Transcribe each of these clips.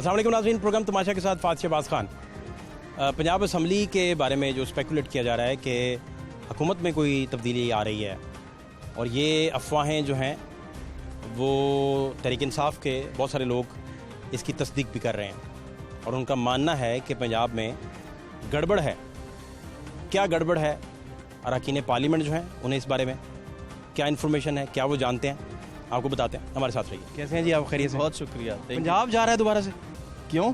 अस्सलाम वालेकुम नाज़रीन, प्रोग्राम तमाशा के साथ फात शहबाज खान। पंजाब असम्बली के बारे में जो स्पेकुलेट किया जा रहा है कि हुकूमत में कोई तब्दीली आ रही है, और ये अफवाहें जो हैं वो तहरीक इंसाफ के बहुत सारे लोग इसकी तस्दीक भी कर रहे हैं और उनका मानना है कि पंजाब में गड़बड़ है। क्या गड़बड़ है, अरकान पार्लियामेंट जो हैं उन्हें इस बारे में क्या इन्फॉर्मेशन है, क्या वो जानते हैं, आपको बताते हैं। हमारे साथ रहिए। कैसे हैं जी आप? खैरियत से? बहुत शुक्रिया। पंजाब जा रहा है दोबारा से, क्यों?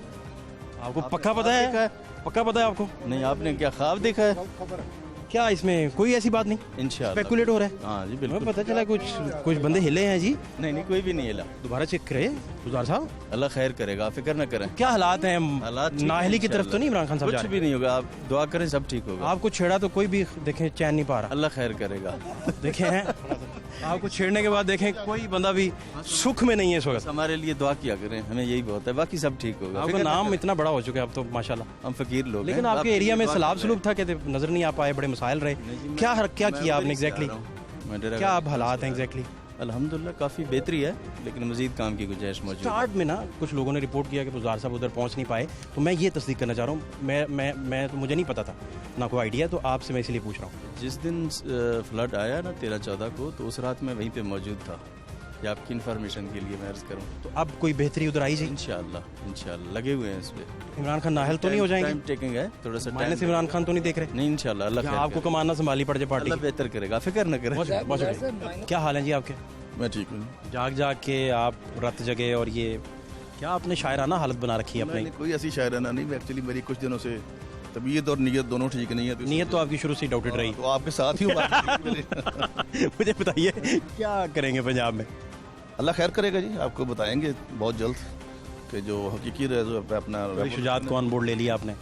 आपको पक्का पता है? पक्का पता है आपको? नहीं, आपने क्या ख्वाब देखा है? क्या इसमें कोई ऐसी बात नहीं? इंशाल्लाह स्पेकुलेट हो रहा है। हाँ जी हमें बिल्कुल। पता चला कुछ बंदे हिले हैं जी। नहीं कोई भी नहीं हिला। दोबारा चेक करे गुजार साहब, अल्लाह खैर करेगा, फिक्र न करें। क्या हालात हैं? हालात ठीक हैं नाहली की तरफ इंशाल्लाह। तो नहीं इमरान खान साहब जा कुछ रहे? भी नहीं होगा, आप दुआ करें सब ठीक होगा। आपको छेड़ा तो कोई भी देखें चैन नहीं पा रहा। अल्लाह खैर करेगा। देखे हैं आपको छेड़ने के बाद देखें कोई बंदा भी सुख में नहीं है इस वक्त। हमारे लिए दुआ किया करें, हमें यही बहुत है, बाकी सब ठीक होगा। आपका फिक्र न नाम करें। इतना बड़ा हो चुका है अब तो माशाल्लाह। हम फकीर लोग लेकिन हैं। आपके एरिया में दुआ सलाब कर सलूक था, कहते नजर नहीं आ पाए, बड़े मसाइल रहे। नहीं, क्या मैं किया आपने उधर ही से एग्जैक्टली? आ रहा हूं। मैं डेरा क्या गांव अब हालात हैं एग्जैक्टली? अल्हम्दुलिल्लाह काफ़ी बेहतरी है, लेकिन मजीद काम की गुंजाइश मौजूद है। स्टार्ट में ना कुछ लोगों ने रिपोर्ट किया कि गुजार साहब उधर पहुंच नहीं पाए, तो मैं ये तस्दीक करना चाह रहा हूँ। मैं तो मुझे नहीं पता था, ना कोई आइडिया, तो आपसे मैं इसलिए पूछ रहा हूँ। जिस दिन फ्लड आया ना 13-14 को, तो उस रात मैं वहीं पे मौजूद था। ये आपकी इन्फॉर्मेशन के लिए मैं अर्ज करूँ। तो अब कोई बेहतरी उधर आई जी? इंशाल्लाह लगे हुए हैं इस पे। इमरान खान नाहल तो नहीं हो जाएंगे? टाइम टेकिंग है थोड़ा सा। माइनस इमरान खान तो नहीं देख रहे? नहीं इंशाल्लाह अल्लाह क्या खैर आपको करेगा। कमाना संभाली पड़ जाए पार्टी अल्लाह की? बेहतर करेगा, फिक्र न करें। बहुत शुक्रिया। क्या हाल है जी आपके? मैं ठीक हूँ। जाग जाग के आप रत जगे, और ये क्या आपने शायराना हालत बना रखी है अपनी? मैंने कोई ऐसी शायराना नहीं, एक्चुअली मेरी कुछ दिनों से तबीयत और नीयत दोनों ठीक नहीं है। तो नीयत तो आपकी शुरू से ही डाउटेड रही। तो आपके साथ ही हूँ बात। मुझे बताइए क्या करेंगे पंजाब में? अल्लाह खैर करेगा जी, आपको बताएंगे बहुत जल्द कि जो हकीकी अपना शुजात को ऑन बोर्ड ले लिया आपने?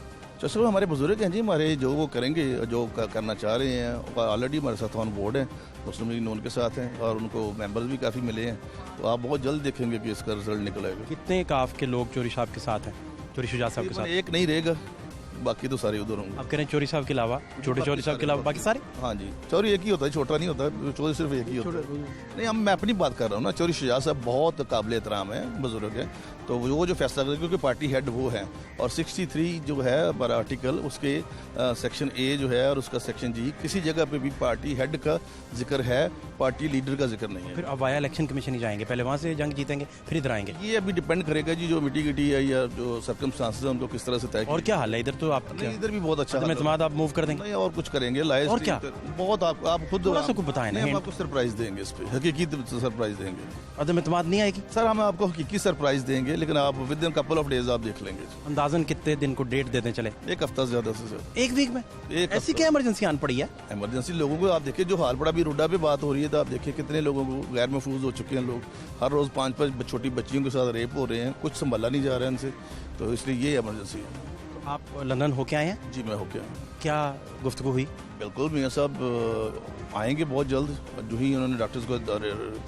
चलो हमारे बुजुर्ग हैं जी, हमारे जो वो करेंगे, जो करना चाह रहे हैं, ऑलरेडी हमारे साथ ऑन बोर्ड हैं, मुस्लिम लीग नून के साथ हैं, और उनको मेंबर्स भी काफ़ी मिले हैं। तो आप बहुत जल्द देखेंगे कि इसका रिजल्ट निकलेगा। कितने काफ के लोग चोरी साहब के साथ हैं, चोरी शुजात साहब के साथ? एक नहीं रहेगा, बाकी तो सारे उधर होंगे। आप कह रहे हैं चोरी साहब के अलावा, छोटे चोरी साहब के अलावा बाकी सारे? हाँ जी, चोरी एक ही होता है, छोटा नहीं होता, चोरी सिर्फ एक ही होता है। नहीं, मैं अपनी बात कर रहा हूँ ना। चोरी शुजात साहब बहुत काबिल एहतराम है, बुजुर्ग है, तो वो जो फैसला करें, क्योंकि पार्टी हेड वो है, और 63 जो है हमारा आर्टिकल, उसके सेक्शन ए जो है और उसका सेक्शन जी, किसी जगह पे भी पार्टी हेड का जिक्र है, पार्टी लीडर का जिक्र नहीं है। फिर अब वाया इलेक्शन कमीशन ही जाएंगे, पहले वहाँ से जंग जीतेंगे फिर इधर आएंगे? ये अभी डिपेंड करेगा जी, जो मिट्टी गिटी है या जो सर्कमस्टांसेस है उनको किस तरह से तय और क्या हाल है इधर? तो आप नहीं, इधर भी बहुत अच्छा हाल है। एतमाद आप मूव कर देंगे? नहीं, और कुछ करेंगे लाइव और क्या? बहुत आप खुद थोड़ा सा कुछ बताएं ना, नहीं, हम hint। आपको सरप्राइज देंगे, इस पे हकीकी सरप्राइज देंगे अदम एतमाद नहीं आएगी सर, हम आपको हकीकी सरप्राइज देंगे, लेकिन आप with in couple of days आप देख लेंगे। अंदाजन कितने दिन को डेट देते चले? एक हफ्ता से ज्यादा से ज्यादा। एक वीक में? एक ऐसी हफ्ता। क्या इमरजेंसी आन पड़ी है? इमरजेंसी लोगों को आप देखिए, जो हाल बड़ा भी रुडा पे बात हो रही है, तो आप देखिए कितने लोगों को गैर महफूज हो चुके हैं लोग। हर रोज 5-5 छोटी बच्चियों के साथ रेप हो रहे हैं, कुछ संभाला नहीं जा रहा है इनसे, तो इसलिए ये इमरजेंसी है। आप लंदन होके आए हैं? जी मैं हो गया। क्या गुफ्तगू हुई? बिल्कुल, मियाँ साहब आएंगे बहुत जल्द, जो ही उन्होंने डॉक्टर्स को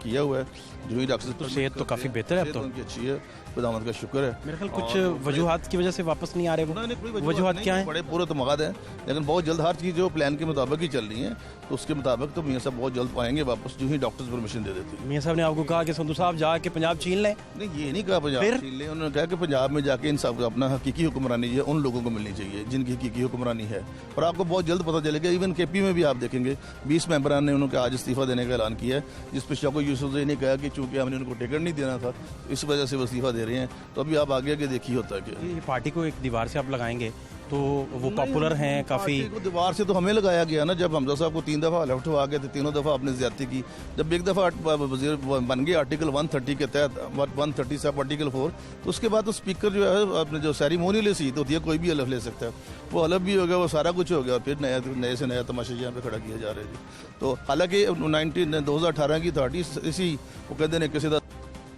किया हुआ है, जो ही डॉक्टर्स तो सेहत तो काफ़ी बेहतर है अब तो। उनकी अच्छी है, खुदावंद का शुक्र है। मेरे ख्याल कुछ वजूहात की वजह से वापस नहीं आ रहे वो। वजूहात क्या है? बड़े पूरे तमाद हैं, लेकिन बहुत जल्द हर चीज़ जो प्लान के मुताबिक ही चल रही है, तो उसके मुताबिक तो मियाँ साहब बहुत जल्द आएंगे वापस, जो ही डॉक्टर्स परमिशन दे देती है। मियाँ साहब ने आपको कहा कि संधू साहब जाके पंजाब छीन लें? नहीं, ये नहीं कहा पंजाब फिर? छीन लें, उन्होंने कहा कि पंजाब में जाके इन सब अपना हकीकी हुक्मरानी जो है उन लोगों को मिलनी चाहिए जिनकी हकीकी हुक्मरानी है, और आपको बहुत जल्द पता चलेगा। इवन केपी में भी आप देखेंगे 20 मेंबरान ने उन्होंने आज इस्तीफा देने का ऐलान किया है, जिस पर शौकत यूसुफजई ने कहा कि चूंकि हमने उनको टिकट नहीं देना था, इस वजह से वो इस्तीफा दे रहे हैं। तो अभी आप आगे देखिए होता है कि ये पार्टी को एक दीवार से आप लगाएंगे तो वो पॉपुलर हैं काफ़ी। पार्टी को दीवार से तो हमें लगाया गया ना, जब हमजा साहब को 3 दफ़ा लेफ्ट हुआ गए थे, तीनों दफ़ा आपने ज्यादती की। जब एक दफ़ा वजीर बन गए आर्टिकल 130 के तहत, 130 से आर्टिकल 4, तो उसके बाद तो स्पीकर जो है अपने जो सेरेमोनियल सीट होती है, कोई भी हलफ ले सकता है, वो हलफ भी हो गया, वो सारा कुछ हो गया, और फिर नए से नया तमाशा यहाँ पे खड़ा किया जा रहा है जी। तो हालांकि 2018 की अथॉरिटी इसी वो कहते हैं किसी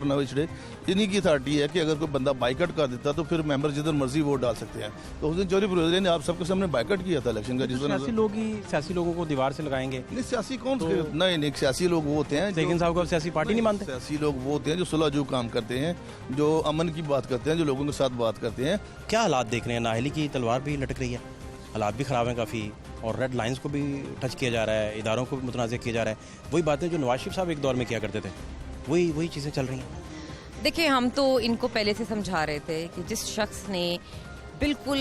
पिछड़े इन्हीं की अथॉरिटी है कि अगर कोई बंदा बाइकआउट कर देता तो फिर मेंबर जिधर मर्जी वोट डाल सकते हैं। तो उस दिन चौधरी फिरोज ने आप सबके सामने बाइकआउट किया था इलेक्शन का, सियासी लोगों को दीवार से लगाएंगे? नहीं, सियासी कौन नहीं, सियासी लोग वो होते हैं, लेकिन साहब को सियासी पार्टी नहीं मानते। सियासी लोग वो होते हैं जो सुलह काम करते हैं, जो अमन की बात करते हैं, जो लोगों के साथ बात करते हैं। क्या हालात देख रहे हैं? नाहली की तलवार भी लटक रही है, हालात भी ख़राब हैं काफ़ी, और रेड लाइंस को भी टच किया जा रहा है, इदारों को भी मुतनाज़ किया जा रहा है। वही बातें जो नवाज शरीफ साहब एक दौर में किया करते थे, वही चीज़ें चल रही हैं। देखिए, हम तो इनको पहले से समझा रहे थे कि जिस शख्स ने बिल्कुल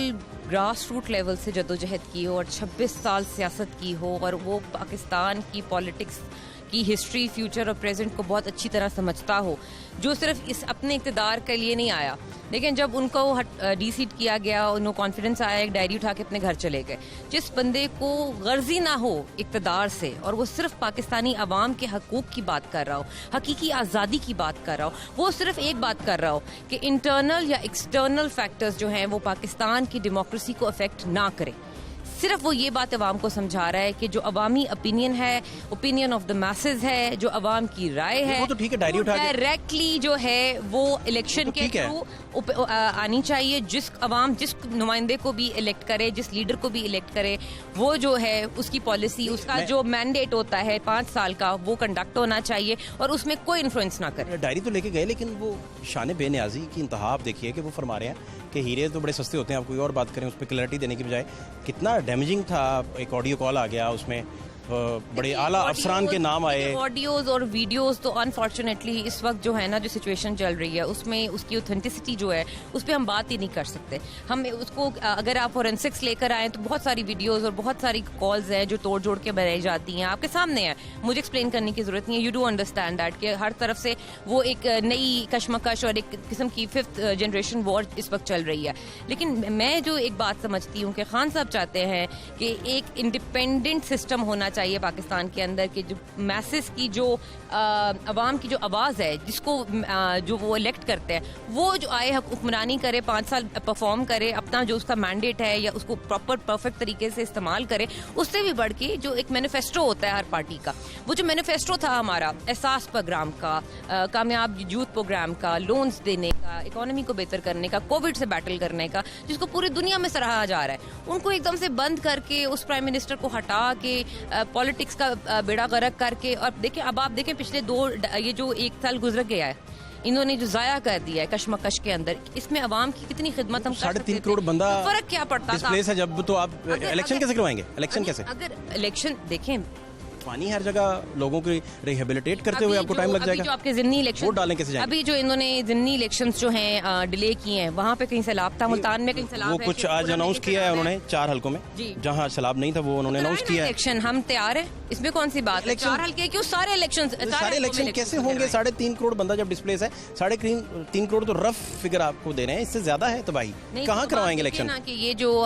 ग्रास रूट लेवल से जदोजहद की हो और 26 साल सियासत की हो और वो पाकिस्तान की पॉलिटिक्स की हिस्ट्री, फ्यूचर और प्रेजेंट को बहुत अच्छी तरह समझता हो, जो सिर्फ इस अपने इक़्तिदार के लिए नहीं आया, लेकिन जब उनको डीसीट किया गया, उनको कॉन्फिडेंस आया, एक डायरी उठा के अपने घर चले गए। जिस बंदे को गर्जी ना हो इक़्तिदार से और वो सिर्फ पाकिस्तानी अवाम के हकूक़ की बात कर रहा हो, हकीकी आज़ादी की बात कर रहा हो, वो सिर्फ एक बात कर रहा हो कि इंटरनल या एक्सटर्नल फैक्टर्स जो हैं वो पाकिस्तान की डेमोक्रेसी को अफेक्ट ना करें, सिर्फ वो ये बात अवाम को समझा रहा है कि जो अवामी ओपिनियन है, ओपिनियन ऑफ द मैसेज है, जो अवाम की राय है, वो तो ठीक है, डायरी उठा के डायरेक्टली जो है वो इलेक्शन के थ्रू आनी चाहिए। जिस अवाम जिस नुमाइंदे को भी इलेक्ट करे, जिस लीडर को भी इलेक्ट करे, वो जो है उसकी पॉलिसी, उसका जो मैंडेट होता है 5 साल का, वो कंडक्ट होना चाहिए और उसमें कोई इन्फ्लुएंस ना करे। डायरी तो लेके गए, लेकिन वो शान बेनियाजी की इंतहा आप देखिए कि वो फरमा रहे हैं कि हीरे तो बड़े सस्ते होते हैं, आप कोई और बात करें उस पर क्लैरिटी देने की बजाय। कितना डैमेजिंग था, एक ऑडियो कॉल आ गया, उसमें बड़े आला अफसरान के नाम आए। ऑडियोज और वीडियोस तो अनफॉर्चुनेटली इस वक्त जो है ना, जो सिचुएशन चल रही है उसमें उसकी ऑथेंटिसिटी जो है उस पर हम बात ही नहीं कर सकते। हम उसको अगर आप फॉरेंसिक्स लेकर आए तो बहुत सारी वीडियोस और बहुत सारी कॉल्स हैं जो तोड़ जोड़ के बनाई जाती हैं, आपके सामने है, मुझे एक्सप्लेन करने की जरूरत नहीं है। यू डू अंडरस्टैंड दैट कि हर तरफ से वो एक नई कशमकश और एक किस्म की 5th जनरेशन वॉर इस वक्त चल रही है। लेकिन मैं जो एक बात समझती हूँ कि खान साहब चाहते हैं कि एक इंडिपेंडेंट सिस्टम होना चाहिए पाकिस्तान के अंदर, कि जो मैसेज की जो अवाम की जो आवाज़ है, जिसको जो वो इलेक्ट करते हैं, वो जो आए हुक्मरानी करे, 5 साल परफॉर्म करे, अपना जो उसका मैंडेट है या उसको प्रॉपर परफेक्ट तरीके से इस्तेमाल करे। उससे भी बढ़ के जो एक मैनिफेस्टो होता है हर पार्टी का, वो जो मैनिफेस्टो था हमारा एहसास प्रोग्राम का, कामयाब यूथ प्रोग्राम का, लोन्स देने का, इकोनॉमी को बेहतर करने का, कोविड से बैटल करने का, जिसको पूरी दुनिया में सराहा जा रहा है, उनको एकदम से बंद करके उस प्राइम मिनिस्टर को हटा के पॉलिटिक्स का बेड़ा गर्क करके, और देखें अब आप देखें पिछले ये जो 1 साल गुजर गया है, इन्होंने जो जाया कर दिया है कशमकश के अंदर, इसमें अवाम की कितनी खिदमत हम 3.5 करोड़ बंदा तो फर्क क्या पड़ता था? है जब, तो आप इलेक्शन कैसे करवाएंगे? इलेक्शन कैसे? अगर इलेक्शन देखें, पानी हर जगह लोगों को रिहेबिलिटेट करते हुए आपको टाइम लग जाएगा। जो आपके ज़िमनी इलेक्शन वोट डालने कैसे जाएंगे? अभी जो इन्होंने ज़िमनी इलेक्शंस जो हैं डिले किए हैं, वहाँ पे कहीं सैलाब था, मुल्तान में कहीं सैलाब है, वो कुछ आज अनाउंस किया है उन्होंने 4 हलकों में, जहाँ सैलाब नहीं था वो उन्होंने अनाउंस किया है। इलेक्शन हम तैयार है, इसमें कौन सी बात है? 4 हल्के क्यों? सारे इलेक्शन कैसे होंगे? 3.5 करोड़ बंदा जब डिस्प्लेस है, 3.5 करोड़ तो रफ फिगर आपको दे रहे हैं, इससे ज्यादा है तबाही। कहाँ करवाएंगे इलेक्शन? ये जो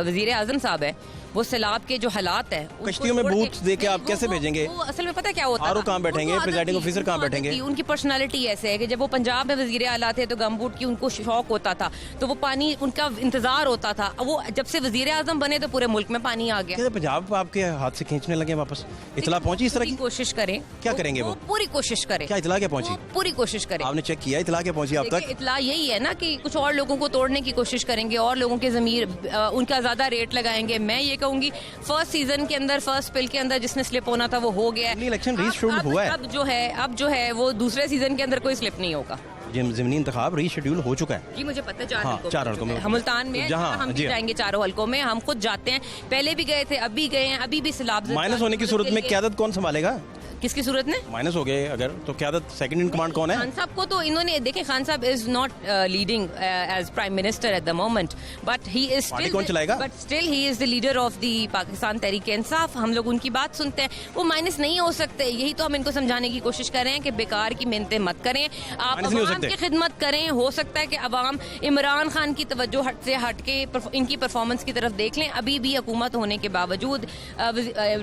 वजीर आजम साहब है, वो सैलाब के जो हालात है, कश्तियों में बूथ दे के आप कैसे भेजेंगे? असल में पता क्या होता है, आरओ कहाँ बैठेंगे, प्रिजाइडिंग ऑफिसर कहाँ बैठेंगे? उनकी पर्सनालिटी ऐसे है कि जब वो पंजाब में वजीर आला थे तो गमबूट की उनको शौक होता था, तो वो पानी उनका इंतजार होता था। वो जब से वजीर आजम बने तो पूरे मुल्क में पानी आ गया। पंजाब आपके हाथ से खींचने लगे वापस? इतला पहुंची इस तरह की? कोशिश करें। क्या करेंगे वो? पूरी कोशिश करें। क्या इतला क्या पहुंची? पूरी कोशिश करें। आपने चेक किया इतला क्या पहुंची आप तक? इतला यही है ना कि कुछ और लोगों को तोड़ने की कोशिश करेंगे और लोगों के ज़मीर उनका ज्यादा रेट लगाएंगे। मैं ये कहूंगी फर्स्ट सीजन के अंदर, फर्स्ट स्पेल के अंदर जिसने स्लिप होना था वो हो गया है। इलेक्शन रीशेड्यूल हुआ है। अब जो है वो दूसरे सीजन के अंदर कोई स्लिप नहीं होगा। ज़मीनी इंतखाब रीशेड्यूल हो चुका है जी, मुझे पता है। 4 हल्कों में मुल्तान में जहाँ हम जाएंगे 4 हल्कों में, हम खुद जाते हैं, पहले भी गए थे, अभी गए हैं, अभी भी सैलाब माइनस होने की सूरत में क़यादत कौन संभालेगा? किसकी सूरत में माइनस हो गए अगर, तो क़यादत सेकंड इन कमांड कौन है? खान साहब को तो इन्होंने देखे, Khan sahab is not leading as prime minister at the moment, but he is still, कौन चलाएगा? But still he is the leader of the Pakistan Tehreek Insaf. हम लोग उनकी बात सुनते हैं, वो माइनस नहीं हो सकते। यही तो हम इनको समझाने की कोशिश कर रहे हैं कि बेकार की मेहनतें मत करें, आप अवाम की खिदमत करें। हो सकता है कि अवाम इमरान खान की तवज्जो से हट के इनकी परफॉर्मेंस की तरफ देख लें। अभी भी हुकूमत होने के बावजूद,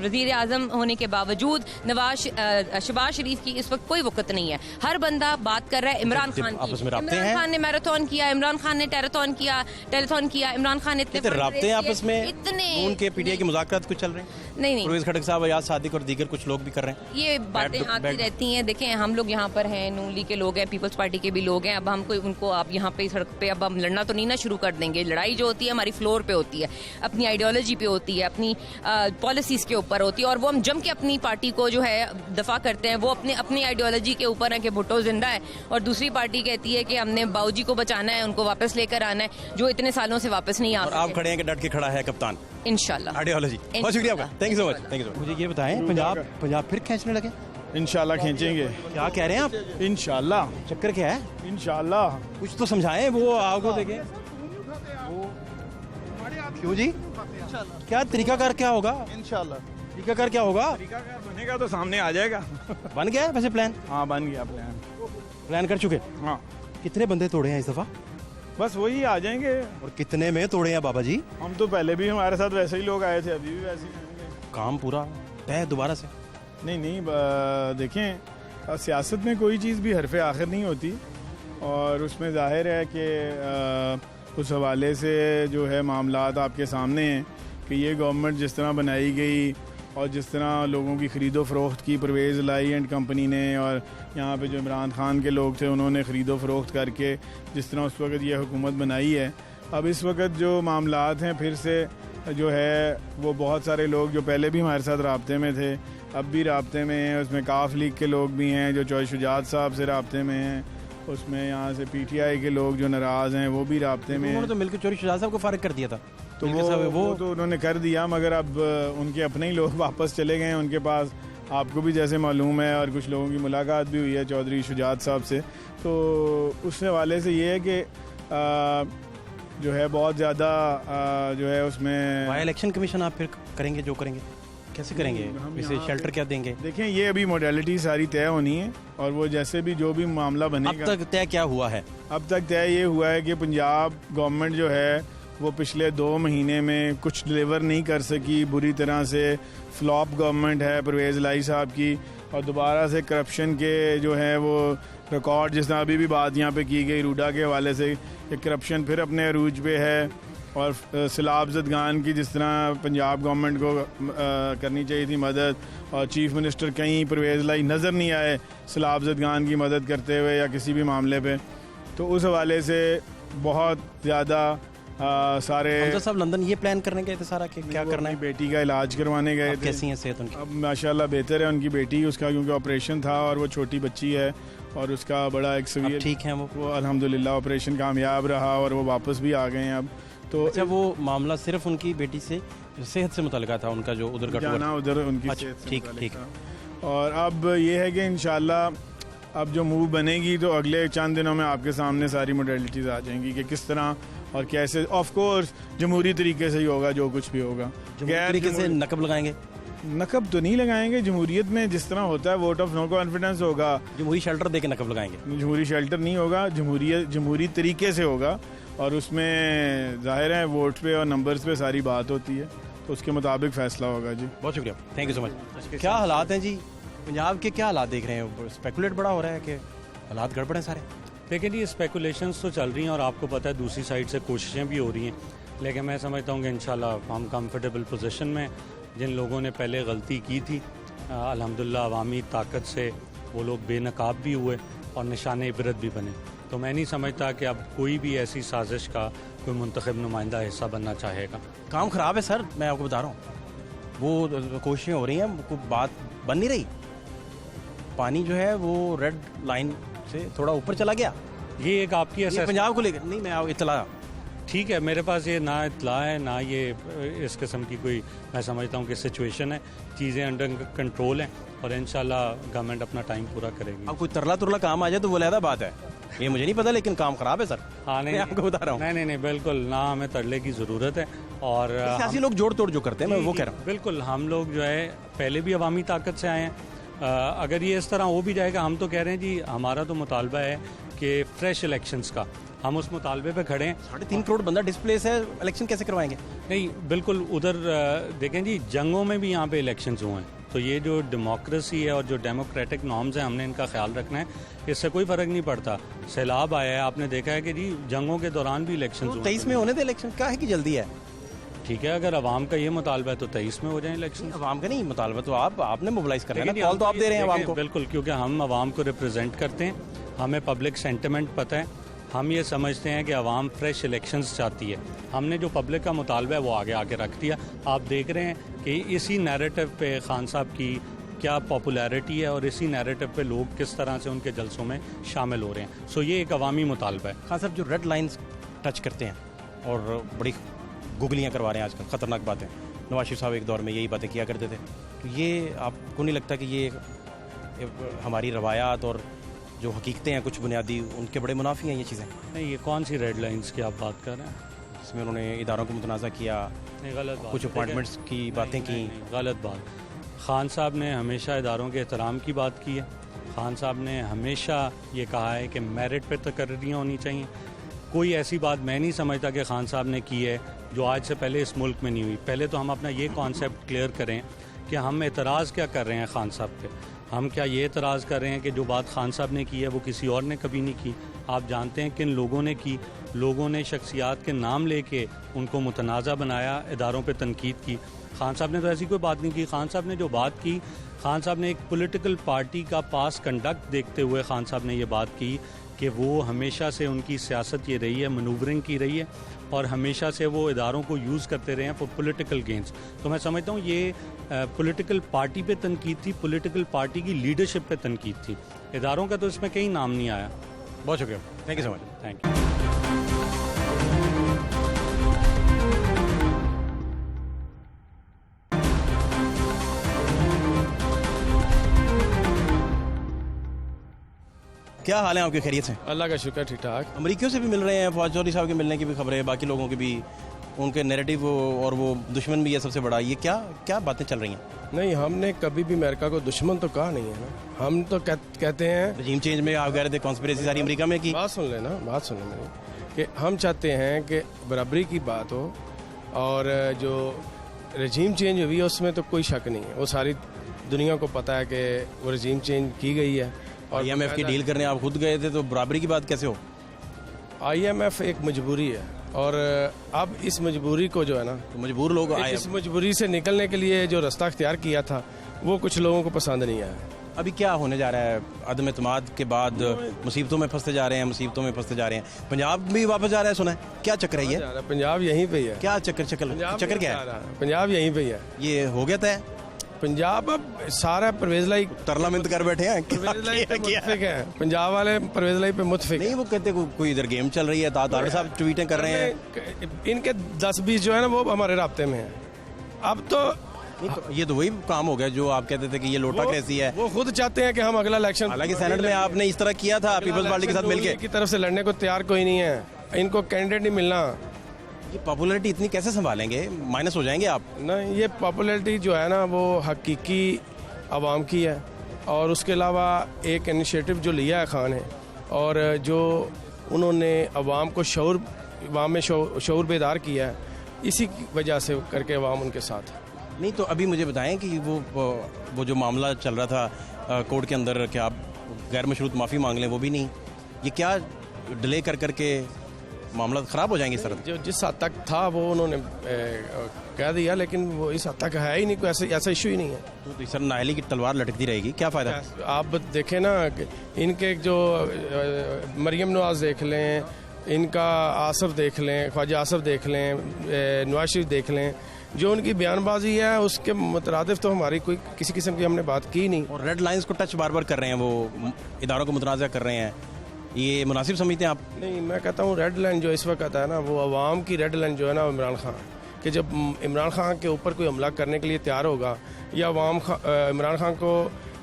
वजीर आजम होने के बावजूद, शहबाज शरीफ की इस वक्त कोई वक्त नहीं है। हर बंदा बात कर रहा है इमरान खान की। इमरान खान ने मैराथन किया, इमरान खान ने टेलीथॉन किया, इमरान खान ने राब्ते आपस में इतने उनके पीटीआई के मुज़ाकरात कुछ चल रहे हैं? नहीं, परवेज़ खटक साहब, आजाद सादिक और दीगर कुछ लोग भी कर रहे हैं। ये बातें आती रहती हैं। देखें, हम लोग यहाँ पर हैं, नून लीग के लोग हैं, पीपल्स पार्टी के भी लोग हैं। अब हम कोई उनको आप यहाँ पे सड़क पे अब हम लड़ना तो नहीं ना शुरू कर देंगे। लड़ाई जो होती है हमारी फ्लोर पे होती है, अपनी आइडियोलॉजी पे होती है, अपनी पॉलिसीज के ऊपर होती है, और वो हम जम के अपनी पार्टी को जो है दफा करते हैं। वो अपनी आइडियोलॉजी के ऊपर है कि भुट्टो जिंदा है, और दूसरी पार्टी कहती है कि हमने बाऊजी को बचाना है, उनको वापस लेकर आना है, जो इतने सालों से वापस नहीं आ रहे। आप खड़े हैं कि डट के खड़ा है कप्तान, इंशाल्लाह। आइडियोलॉजी। बहुत शुक्रिया आपका, थैंक यू सो मच। मुझे ये बताएं, पंजाब फिर खींचने लगे? इंशाल्लाह खींचेंगे। क्या कह रहे हैं आप? इंशाल्लाह। चक्कर क्या है? इंशाल्लाह। कुछ तो समझाएं, वो आपको देखें। क्यों जी? क्या तरीकाकार क्या होगा? इंशाल्लाह तरीकाकार क्या होगा? बनेगा तो सामने आ जाएगा। बन गया है वैसे प्लान? हाँ बन गया प्लान। प्लान कर चुके? हाँ कितने बंदे तोड़े हैं इस दफा? बस वही आ जाएंगे। और कितने में तोड़े हैं बाबा जी? हम तो पहले भी हमारे साथ वैसे ही लोग आए थे, अभी भी वैसे ही आएंगे। काम पूरा तय दोबारा से? नहीं देखें, सियासत में कोई चीज़ भी हरफ आखिर नहीं होती, और उसमें जाहिर है कि उस हवाले से जो है मामलात आपके सामने हैं कि ये गवर्नमेंट जिस तरह बनाई गई और जिस तरह लोगों की ख़रीदो फरोख्त की परवेज़ लाई एंड कंपनी ने, और यहाँ पे जो इमरान खान के लोग थे उन्होंने ख़रीदो फरोख्त करके जिस तरह उस वक़्त ये हुकूमत बनाई है, अब इस वक्त जो मामलात हैं फिर से जो है वो बहुत सारे लोग जो पहले भी हमारे साथ राब्ते में थे अब भी राब्ते में हैं। उसमें काफ लीग के लोग भी हैं जो चौधरी शुजात साहब से राब्ते में हैं, उसमें यहाँ से PTI के लोग जो नाराज़ हैं वो भी राब्ते में हैं। उन्होंने तो मिलकर चौधरी शुजात साहब को फारिग कर दिया था। तो वो तो उन्होंने कर दिया, मगर अब उनके अपने ही लोग वापस चले गए हैं उनके पास। आपको भी जैसे मालूम है, और कुछ लोगों की मुलाकात भी हुई है चौधरी शुजात साहब से, तो उस हवाले से ये है कि जो है बहुत ज़्यादा जो है उसमें वाई इलेक्शन कमीशन आप फिर करेंगे, जो करेंगे कैसे करेंगे? इसे शेल्टर क्या देंगे? देखें, ये अभी मोडेलिटी सारी तय होनी है, और वो जैसे भी जो भी मामला बनेगा। अब तक तय क्या हुआ है? अब तक तय ये हुआ है कि पंजाब गवर्नमेंट जो है वो पिछले 2 महीने में कुछ डिलीवर नहीं कर सकी, बुरी तरह से फ्लॉप गवर्नमेंट है परवेज़ लाई साहब की, और दोबारा से करप्शन के जो है वो रिकॉर्ड, जिस तरह अभी भी बात यहाँ पे की गई रूडा के हवाले से कि करप्शन फिर अपने अरूज पे है, और सैलाब ज़दगान की जिस तरह पंजाब गवर्नमेंट को करनी चाहिए थी मदद, और चीफ मिनिस्टर कहीं परवेज़ लाई नज़र नहीं आए सैलाब ज़दगान की मदद करते हुए या किसी भी मामले पे, तो उस हवाले से बहुत ज़्यादा सारे सब लंदन ये प्लान करने गए थे सारा कि क्या करना है। बेटी का इलाज करवाने गए थे। कैसी है सेहत उनकी? अब माशाल्लाह बेहतर है उनकी बेटी, उसका क्योंकि ऑपरेशन था और वो छोटी बच्ची है, और उसका बड़ा एक सीवियर ठीक है वो अल्हम्दुलिल्लाह ऑपरेशन कामयाब रहा और वो वापस भी आ गए हैं अब। तो अच्छा, वो मामला सिर्फ उनकी बेटी से सेहत से मुताल्लिका था उनका, जो उधर जाना उधर उनकी सेहत से मुताल्लिक था। और अब ये है कि इंशाल्लाह अब जो मूव बनेगी तो अगले चंद दिनों में आपके सामने सारी मोडेलिटीज़ आ जाएंगी कि किस तरह और कैसे। ऑफ कोर्स जमहूरी तरीके से ही होगा जो कुछ भी होगा। गैर तरीके से नकब लगाएंगे? नकब तो नहीं लगाएंगे। जमहूरियत में जिस तरह होता है वोट ऑफ नो कॉन्फिडेंस होगा। जमहूरी शेल्टर देके नकब लगाएंगे? जमहूरी शेल्टर नहीं होगा, जमहूरी तरीके से होगा, और उसमें जाहिर है वोट पे और नंबर्स पे सारी बात होती है, तो उसके मुताबिक फैसला होगा। जी बहुत शुक्रिया, थैंक यू सो मच। क्या हालात हैं जी पंजाब के? क्या हालात देख रहे हैं? स्पेकुलेट बड़ा हो रहा है कि हालात गड़बड़ हैं सारे? देखिए जी, स्पेकुलेशंस तो चल रही हैं और आपको पता है दूसरी साइड से कोशिशें भी हो रही हैं, लेकिन मैं समझता हूँ कि इंशाल्लाह हम कंफर्टेबल पोजीशन में। जिन लोगों ने पहले गलती की थी अल्हम्दुलिल्लाह अवामी ताकत से वो लोग बेनकाब भी हुए और निशान इबरत भी बने। तो मैं नहीं समझता कि अब कोई भी ऐसी साजिश का कोई मुंतखब नुमाइंदा हिस्सा बनना चाहेगा। काम ख़राब है सर, मैं आपको बता रहा हूँ। वो कोशिशें हो रही हैं, कोई बात बन नहीं रही। पानी जो है वो रेड लाइन से थोड़ा ऊपर चला गया। ये एक आपकी पंजाब को लेकर नहीं, मैं इतला ठीक है, मेरे पास ये ना इतला है ना ये इस किस्म की कोई, मैं समझता हूँ कि सिचुएशन है, चीज़ें अंडर कंट्रोल हैं और इंशाल्लाह गवर्नमेंट अपना टाइम पूरा करेगी। अब कोई तरला काम आ जाए तो वो अलग बात है, ये मुझे नहीं पता, लेकिन काम खराब है सर। हाँ नहीं, आपको बता रहा हूँ। नहीं बिल्कुल ना, हमें तरले की ज़रूरत है। और सियासी लोग जोड़ तोड़ जो करते हैं, मैं वो कह रहा हूँ। बिल्कुल, हम लोग जो है पहले भी अवामी ताकत से आए हैं। अगर ये इस तरह हो भी जाएगा, हम तो कह रहे हैं जी, हमारा तो मुतालबा है कि फ्रेश इलेक्शंस का, हम उस मुतालबे पे खड़े हैं। 3.5 करोड़ बंदा डिस्प्लेस है, इलेक्शन कैसे करवाएंगे? नहीं बिल्कुल, उधर देखें जी, जंगों में भी यहाँ पे इलेक्शंस हुए हैं, तो ये जो डेमोक्रेसी है और जो डेमोक्रेटिक नॉर्म्स हैं, हमने इनका ख्याल रखना है। इससे कोई फ़र्क नहीं पड़ता। सैलाब आया है, आपने देखा है कि जी जंगों के दौरान भी इलेक्शन 23 में होने थे इलेक्शन, क्या है कि जल्दी है? ठीक है, अगर अवाम का ये मुतालबा है तो 23 में हो जाए इलेक्शन। अवाम का नहीं मुतालबा, तो आपने मोबिलाइज करना है, कॉल तो आप दे रहे हैं अवाम को। बिल्कुल, क्योंकि हम अवाम को रिप्रेजेंट करते हैं, हमें पब्लिक सेंटिमेंट पता है, हम ये समझते हैं कि अवाम फ्रेश इलेक्शंस चाहती है। हमने जो पब्लिक का मुतालबा है वो आगे आके रख दिया। आप देख रहे हैं कि इसी नैरेटिव पे खान साहब की क्या पॉपुलैरिटी है और इसी नैरेटिव पे लोग किस तरह से उनके जलसों में शामिल हो रहे हैं। सो ये एक अवामी मुतालबा है। खान साहब जो रेड लाइन्स टच करते हैं और बड़ी गुगलियाँ करवा रहे हैं आजकल, ख़तरनाक बातें, नवाज शरीफ साहब एक दौर में यही बातें किया करते थे, तो ये आपको नहीं लगता कि ये हमारी रवायात और जो हकीकतें हैं कुछ बुनियादी, उनके बड़े मुनाफी हैं ये चीज़ें। नहीं, ये कौन सी रेड लाइंस की आप बात कर रहे हैं? जिसमें उन्होंने इदारों को मुतनाज़ा किया, नहीं, गलत बात। कुछ अपॉइंटमेंट्स की बातें की। गलत बात। खान साहब ने हमेशा इदारों के एहतराम की बात की है। खान साहब ने हमेशा ये कहा है कि मेरिट पे तकर्रियाँ होनी चाहिए। कोई ऐसी बात मैं नहीं समझता कि खान साहब ने की है जो आज से पहले इस मुल्क में नहीं हुई। पहले तो हम अपना ये कॉन्सेप्ट क्लियर करें कि हम एतराज़ क्या कर रहे हैं खान साहब पे। हम क्या ये एतराज़ कर रहे हैं कि जो बात खान साहब ने की है वो किसी और ने कभी नहीं की? आप जानते हैं किन लोगों ने की? लोगों ने शख्सियात के नाम लेके उनको मुतनाज़ा बनाया, इदारों पे तनकीद की। खान साहब ने तो ऐसी कोई बात नहीं की। खान साहब ने जो बात की, खान साहब ने एक पॉलिटिकल पार्टी का पास कंडक्ट देखते हुए खान साहब ने ये बात की कि वो हमेशा से उनकी सियासत ये रही है, मनूवरिंग की रही है और हमेशा से वो इदारों को यूज़ करते रहे हैं फॉर पॉलिटिकल गेंस। तो मैं समझता हूँ ये पॉलिटिकल पार्टी पे तनकीद थी, पॉलिटिकल पार्टी की लीडरशिप पे तनकीद थी। इदारों का तो इसमें कहीं नाम नहीं आया। बहुत शुक्रिया, thank you so much. Thank you. क्या हाल है आपके? खैरियत से? अल्लाह का शुक्र, ठीक ठाक। अमरीकियों से भी मिल रहे हैं, फवाद चौधरी साहब के मिलने की भी खबरें है, बाकी लोगों की भी, उनके नैरेटिव और वो दुश्मन भी है सबसे बड़ा। ये क्या बातें चल रही हैं? नहीं, हमने कभी भी अमेरिका को दुश्मन तो कहा नहीं है ना। हम तो कहते हैं रजीम चेंज में आप कह रहे थे कॉन्स्पिरेसी सारी अमेरिका में की। बात सुन लेना कि हम चाहते हैं कि बराबरी की बात हो और जो रजीम चेंज हुई है उसमें तो कोई शक नहीं है। वो सारी दुनिया को पता है कि वो रजीम चेंज की गई है। और IMF की डील करने आप खुद गए थे, तो बराबरी की बात कैसे हो? IMF एक मजबूरी है और अब इस मजबूरी को जो है ना, तो मजबूर लोग आए। इस मजबूरी से निकलने के लिए जो रास्ता अख्तियार किया था वो कुछ लोगों को पसंद नहीं आया। अभी क्या होने जा रहा है? अदम एतमाद के बाद मुसीबतों में फंसते जा रहे हैं। पंजाब भी वापस जा रहा है, सुना है? क्या चक्कर है ये? पंजाब यहीं पे ही है। क्या चक्कर क्या है? पंजाब यहीं पे ही है। ये हो गया था पंजाब अब सारा परवेज लाई तरला मिंत कर बैठे हैं। परवेज लाई पे मुतफिक है। पंजाब वाले परवेज लाई पे मुतफिक नहीं, वो कहते कोई इधर गेम चल रही है, ताड़ साहब ट्वीटें कर रहे हैं। इनके 10-20 जो है ना वो हमारे राब्ते में है। अब तो ये तो वही काम हो गया जो आप कहते थे कि ये लोटा कैसी है। वो खुद चाहते हैं कि हम अगला इलेक्शन, हालांकि सेनेट में आपने इस तरह किया था पीपल्स पार्टी के साथ मिलकर, की तरफ से लड़ने को तैयार कोई नहीं है। इनको कैंडिडेट नहीं मिलना। ये पॉपुलैरिटी इतनी कैसे संभालेंगे? माइनस हो जाएंगे आप। नहीं, ये पॉपुलैरिटी जो है ना वो हकीकी आवाम की है और उसके अलावा एक इनिशिएटिव जो लिया है खान है और जो उन्होंने आवाम को आवाम में शऊर बेदार किया है, इसी की वजह से करके आवाम उनके साथ। नहीं तो अभी मुझे बताएं कि वो जो मामला चल रहा था कोर्ट के अंदर कि आप गैर मशरूत माफ़ी मांग लें, वो भी नहीं, ये क्या डिले कर करके मामला ख़राब हो जाएंगे? सर जो जिस हद तक था वो उन्होंने कह दिया, लेकिन वो इस हद तक है ही नहीं, कोई ऐसा इशू ही नहीं है। तो सर नाअहली की तलवार लटकती रहेगी, क्या फ़ायदा? आप देखें ना, इनके जो मरियम नवाज देख लें, इनका आसफ देख लें, ख्वाजा आसफ देख लें, नवाज शरीफ देख लें, जो उनकी बयानबाजी है उसके मुतरादिफ तो हमारी कोई किसी किस्म की हमने बात की नहीं। और रेड लाइंस को टच बार बार कर रहे हैं, वो इदारों को मुतनाज़ा कर रहे हैं, ये मुनासिब समझते हैं आप? नहीं, मैं कहता हूँ रेड लाइन जो इस वक्त है ना, वो अवाम की रेड लाइन जो है ना इमरान खान, कि जब इमरान खान के ऊपर कोई हमला करने के लिए तैयार होगा या अवाम इमरान खान को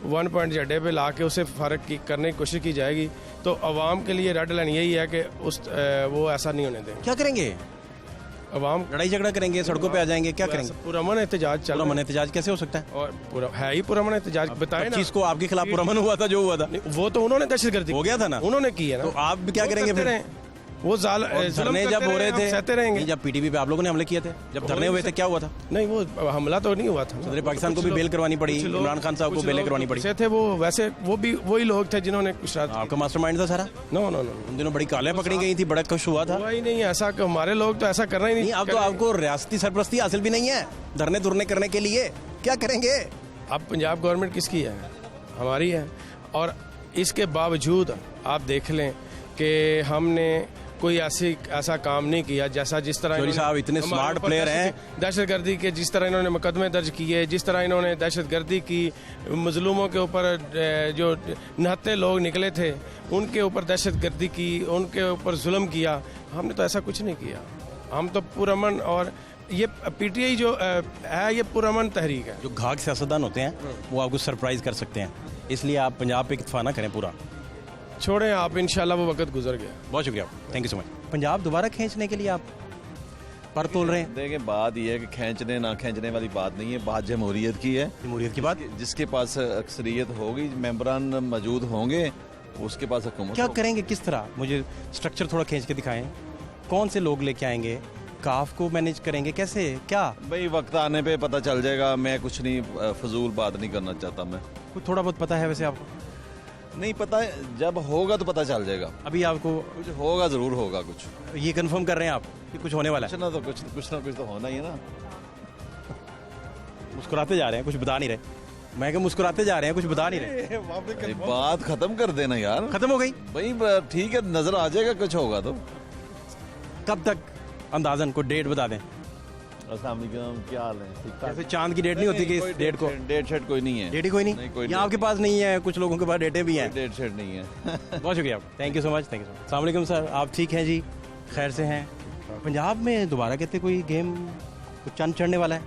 1 पॉइंट जड्डे पे ला के उसे फारग करने की कोशिश की जाएगी, तो अवाम के लिए रेड लाइन यही है कि वो ऐसा नहीं होने दें। क्या करेंगे? अवाम लड़ाई झगड़ा करेंगे, सड़कों पे आ जाएंगे, क्या करेंगे? पुरअमन एहतजाज चल, पुरअमन एहतजाज कैसे हो सकता है? और है ही पुरअमन एहतजाज, बताए ना। चीज को आपके खिलाफ पुरअमन हुआ था, जो हुआ था वो तो उन्होंने दहशतगर्दी हो गया था ना, उन्होंने की है ना। तो आप भी क्या करेंगे फिर? वो धरने जब हो रहे थे, सहते रहेंगे। जब PTP पे आप लोगों ने हमले किए थे, जब धरने हुए थे, क्या हुआ था? नहीं, वो हमला तो नहीं हुआ था। सदर पाकिस्तान को भी बेल करवानी पड़ी, इमरान खान साहब को बेल करवानी पड़ी थे। वो वैसे वो भी वही लोग थे जिन्होंने कुछ आपका मास्टरमाइंड था सारा? नो, उन दिनों बड़ी कालें पकड़ी गई थी, बड़ा खुश हुआ था। ही नहीं, ऐसा हमारे लोग तो ऐसा करना ही नहीं। अब तो आपको रियासती सरपरस्ती हासिल भी नहीं है धरने धुरने करने के लिए, क्या करेंगे? अब पंजाब गवर्नमेंट किसकी है? हमारी है। और इसके बावजूद आप देख लें कि हमने कोई ऐसा काम नहीं किया जैसा जिस तरह साहब इतने स्मार्ट प्लेयर हैं, दहशतगर्दी के जिस तरह इन्होंने मुकदमे दर्ज किए, जिस तरह इन्होंने दहशतगर्दी की, मजलूमों के ऊपर जो निहत्थे लोग निकले थे उनके ऊपर दहशतगर्दी की, उनके ऊपर जुल्म किया, हमने तो ऐसा कुछ नहीं किया। हम तो पुरअमन, और ये PTI जो है ये पुरअमन तहरीक है। जो घाघ सियासतदान होते हैं वो आपको सरप्राइज कर सकते हैं। इसलिए आप पंजाब पे इत्तफा ना करें पूरा। छोड़ें आप, इंशाल्लाह वो वक्त गुजर गया। बहुत शुक्रिया, thank you so much. Punjab दोबारा खींचने के लिए आप पर तोल रहे हैं? देखिए, बात यह है कि खींचने ना खींचने वाली बात नहीं है, बात जमहूरियत की है। जमहूरियत की बात? जिसके पास अक्सरियत होगी, मेंबरान मौजूद होंगे, उसके पास हुकूमत। क्या करेंगे, किस तरह? मुझे स्ट्रक्चर थोड़ा खींच के दिखाएं। कौन से लोग लेके आएंगे? काफ को मैनेज करेंगे कैसे, क्या? भाई वक्त आने पे पता चल जाएगा। मैं कुछ नहीं फजूल बात नहीं करना चाहता। मैं कुछ थोड़ा बहुत पता है वैसे आपको? नहीं पता है, जब होगा तो पता चल जाएगा। अभी आपको कुछ होगा, जरूर होगा कुछ। ये कंफर्म कर रहे हैं आप कि कुछ होने वाला है? कुछ ना कुछ तो होना ही है ना। मुस्कुराते जा रहे हैं, कुछ बता नहीं रहे। मैं क्या मुस्कुराते जा रहे हैं, कुछ बता नहीं रहे। बात खत्म कर देना यार। खत्म हो गई भाई ठीक है, नजर आ जाएगा कुछ होगा तो। कब तक अंदाजन को डेट बता दें? अस्सलाम वालेकुम, क्या हाल है? ठीक ठाक। जैसे चांद की डेट नहीं होती कि इस डेट को? डेट शेट कोई नहीं है। डेट ही कोई नहीं? यहाँ आपके पास नहीं है, कुछ लोगों के पास डेटें भी हैं। डेट शेट नहीं है। बहुत शुक्रिया, thank you so much, thank you so much. अस्सलाम वालेकुम सर, आप ठीक हैं जी? खैर से हैं? पंजाब में दोबारा कहते कोई गेम कुछ चंद चढ़ने वाला है।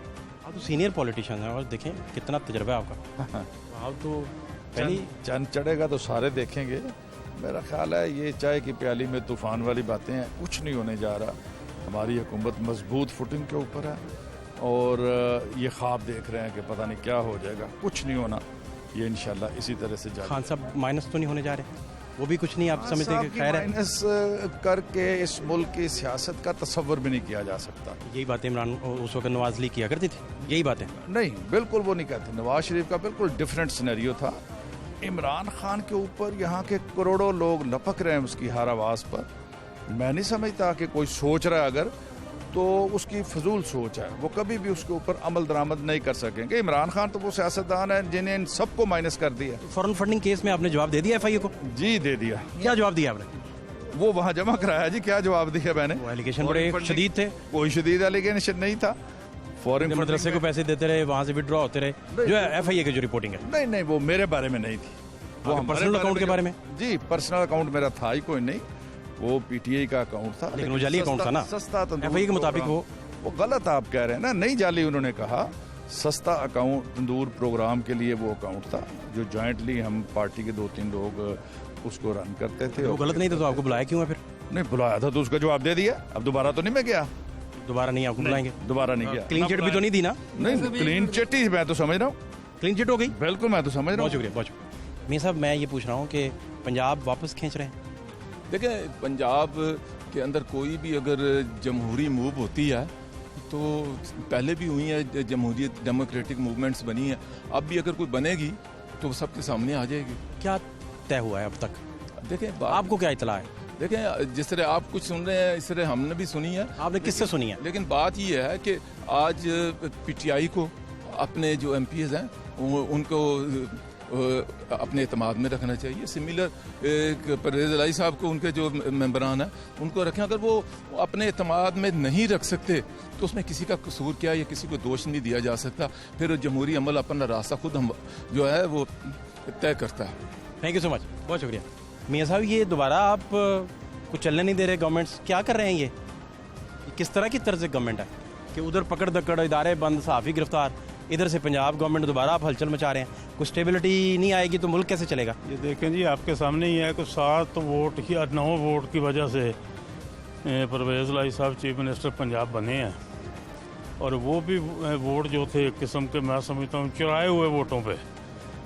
आप तो सीनियर पॉलिटिशियन हैं और देखें कितना तजर्बा है आपका। आप तो पहली चंद चढ़ेगा तो सारे देखेंगे। मेरा ख्याल है ये चाय की प्याली में तूफान वाली बातें हैं, कुछ नहीं होने जा रहा। हमारी हुकूमत मजबूत फुटिंग के ऊपर है और ये ख्वाब देख रहे हैं कि पता नहीं क्या हो जाएगा, कुछ नहीं होना। ये इंशाल्लाह इसी तरह से जाएगा। खान साहब माइनस तो नहीं होने जा रहे? वो भी कुछ नहीं आप समझते कि खैर है? माइनस करके इस मुल्क की सियासत का तस्वर भी नहीं किया जा सकता। यही बातें इमरान उस वक्त नवाज लीग किया करती थी, यही बातें? नहीं, बिल्कुल वो नहीं कहते। नवाज शरीफ का बिल्कुल डिफरेंट सिनेरियो था। इमरान खान के ऊपर यहाँ के करोड़ों लोग लपक रहे हैं उसकी हर आवाज़ पर। मैं नहीं समझता कि कोई सोच रहा है अगर, तो उसकी फजूल सोच है। वो कभी भी उसके ऊपर अमल दरामद नहीं कर सकेंगे। इमरान खान तो वो सियासतदान है जिन्हें इन सबको माइनस कर दिया। फॉरेन फंडिंग केस में आपने जवाब दे दिया FIA को? जी दे दिया। क्या जवाब दिया आपने? वो वहाँ जमा कराया जी। क्या जवाब दिया मैंने? वो एलिगेशन बड़े शदीद थे। कोई शदीद एलिगेशन नहीं था। फॉरेन मदरसे को पैसे देते रहे, वहाँ से विड्रॉ होते रहे, जो है FIA की जो रिपोर्टिंग है। नहीं, वो मेरे बारे में नहीं थी। वो पर्सनल अकाउंट के बारे में? जी, पर्सनल अकाउंट मेरा था ही कोई नहीं। वो PTI का अकाउंट था। लेकिन वो जाली अकाउंट था ना? सस्ता FIA के मुताबिक वो गलत आप कह रहे हैं ना। नहीं जाली, उन्होंने कहा सस्ता अकाउंट तंदूर प्रोग्राम के लिए वो अकाउंट था जो जॉइंटली हम पार्टी के 2-3 लोग उसको रन करते थे। वो गलत नहीं था तो आपको बुलाया क्यों है फिर? नहीं बुलाया था तो उसका जवाब दे दिया। अब दोबारा तो नहीं मैं गया। दोबारा नहीं आपको बुलाएंगे? दोबारा नहीं गया। क्लीन चिट भी तो नहीं दी ना? नहीं, क्लीन चिट ही मैं तो समझ रहा हूँ। क्लीन चिट हो गई? बिल्कुल, मैं तो समझ रहा हूँ। बहुत शुक्रिया, बहुत शुक्रिया। मियां साहब, मैं ये पूछ रहा हूँ कि पंजाब वापस खींच रहे हैं? देखें, पंजाब के अंदर कोई भी अगर जमहूरी मूव होती है तो पहले भी हुई है, जमहूरियत डेमोक्रेटिक मूवमेंट्स बनी है। अब भी अगर कोई बनेगी तो वो सबके सामने आ जाएगी। क्या तय हुआ है अब तक? देखें, आपको क्या इतला है? देखें, जिस तरह आप कुछ सुन रहे हैं इस तरह हमने भी सुनी है। आपने किससे सुनी है? लेकिन बात ये है कि आज PTI को अपने जो MPs हैं उनको अपने एतमाद में रखना चाहिए। सिमिलर परवेज़ इलाही साहब को, उनके जो मेंबरान हैं उनको रखें। अगर वो अपने एतमाद में नहीं रख सकते तो उसमें किसी का कसूर क्या, या किसी को दोष नहीं दिया जा सकता। फिर जमहूरी अमल अपना रास्ता खुद हम जो है वो तय करता है। थैंक यू सो मच, बहुत शुक्रिया। मियां साहब, ये दोबारा आप कुछ चलने नहीं दे रहे गवर्नमेंट्स, क्या कर रहे हैं ये किस तरह की तर्ज गवर्नमेंट है कि उधर पकड़ दकड़, इदारे बंद, सहाफ़ी गिरफ्तार, इधर से पंजाब गवर्नमेंट दोबारा आप हलचल मचा रहे हैं। कुछ स्टेबिलिटी नहीं आएगी तो मुल्क कैसे चलेगा? ये देखें जी, आपके सामने ही है कि 7 वोट या 9 वोट की वजह से परवेज़ इलाही साहब चीफ मिनिस्टर पंजाब बने हैं। और वो भी वोट जो थे एक किस्म के, मैं समझता हूँ, चुराए हुए वोटों पे,